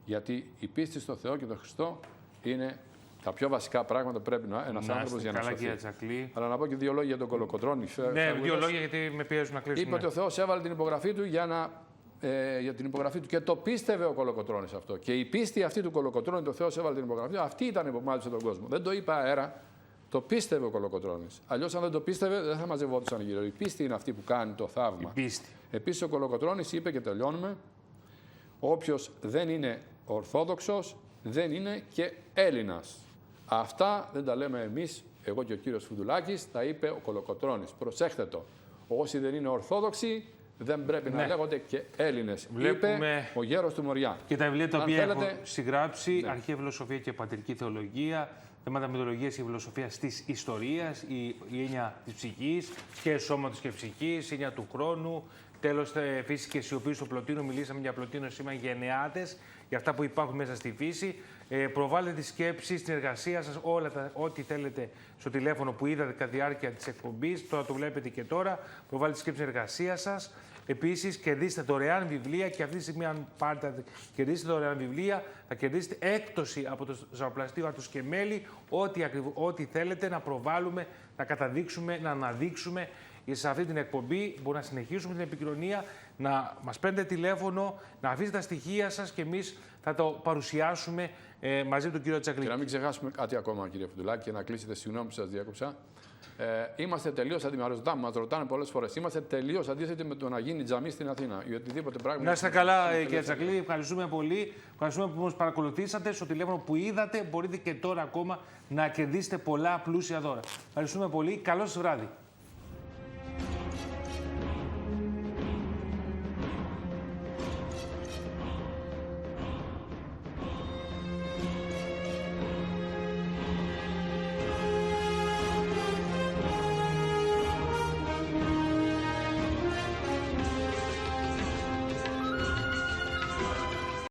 γιατί η πίστη στο Θεό και τον Χριστό είναι τα πιο βασικά πράγματα που πρέπει ένας άνθρωπος για να σωθεί. Αλλά να πω και 2 λόγια για τον Κολοκοτρώνη. Ναι, 2 λόγια γιατί με πιέζουν να κλείσουμε. Είπε ότι ο Θεός έβαλε την υπογραφή του για την υπογραφή του και το πίστευε ο Κολοκοτρώνης αυτό. Και η πίστη αυτή του Κολοκοτρώνη, το Θεός έβαλε την υπογραφή του, αυτή ήταν που μάζεψε τον κόσμο. Δεν το είπε αέρα, το πίστευε ο Κολοκοτρώνης. Αλλιώς, αν δεν το πίστευε, δεν θα μαζευόντουσαν γύρω. Η πίστη είναι αυτή που κάνει το θαύμα. Επίσης, ο Κολοκοτρώνης είπε, και τελειώνουμε, όποιος δεν είναι Ορθόδοξος, δεν είναι και Έλληνας. Αυτά δεν τα λέμε εμείς, εγώ και ο κύριος Φουντουλάκης, τα είπε ο Κολοκοτρώνης. Προσέχτε το. Όσοι δεν είναι Ορθόδοξοι, δεν πρέπει να λέγονται και Έλληνες. Είπε ο γέρος του Μοριά. Και τα βιβλία τα οποία έχω συγγράψει, αρχαία φιλοσοφία και πατρική θεολογία, θέματα μυθολογίας και φιλοσοφίας της ιστορίας, η έννοια της ψυχής, και σώματος και ψυχής, η έννοια του χρόνου. Τέλος, φύση και σιωπή στο Πλωτίνο. Μιλήσαμε για Πλωτίνο σήμερα, γενεάτες, για αυτά που υπάρχουν μέσα στη φύση. Προβάλλετε τις σκέψεις, την εργασία σας, ό,τι θέλετε στο τηλέφωνο που είδατε κατά τη διάρκεια της εκπομπής. Τώρα το βλέπετε και τώρα. Προβάλλετε τις σκέψεις, την εργασία σας. Επίσης, κερδίστε δωρεάν βιβλία και αυτή τη στιγμή, αν πάρετε, κερδίσετε δωρεάν βιβλία, θα κερδίσετε έκπτωση από το Ζαχαροπλαστείο Άτος και Μέλη. Ό,τι θέλετε να προβάλλουμε, να καταδείξουμε, να αναδείξουμε. Σε αυτή την εκπομπή μπορούμε να συνεχίσουμε την επικοινωνία, να μας παίρνετε τηλέφωνο, να αφήσετε τα στοιχεία σας και εμείς θα το παρουσιάσουμε μαζί με τον κύριο Τζακλή. Και να μην ξεχάσουμε κάτι ακόμα, κύριε Φουντουλάκη, και να κλείσετε, συγγνώμη που σας διέκοψα. Είμαστε τελείως αντιμετωπιστικοί. Μας ρωτάνε πολλές φορές. Είμαστε τελείως αντίθετοι με το να γίνει τζαμί στην Αθήνα ή οτιδήποτε πράγμα. Να είστε καλά, κύριε Τζακλή. Ευχαριστούμε πολύ. Ευχαριστούμε που μας παρακολουθήσατε. Στο τηλέφωνο που είδατε, μπορείτε και τώρα ακόμα να κερδίσετε πολλά πλούσια δώρα. Ευχαριστούμε πολύ. Καλό σας βράδυ.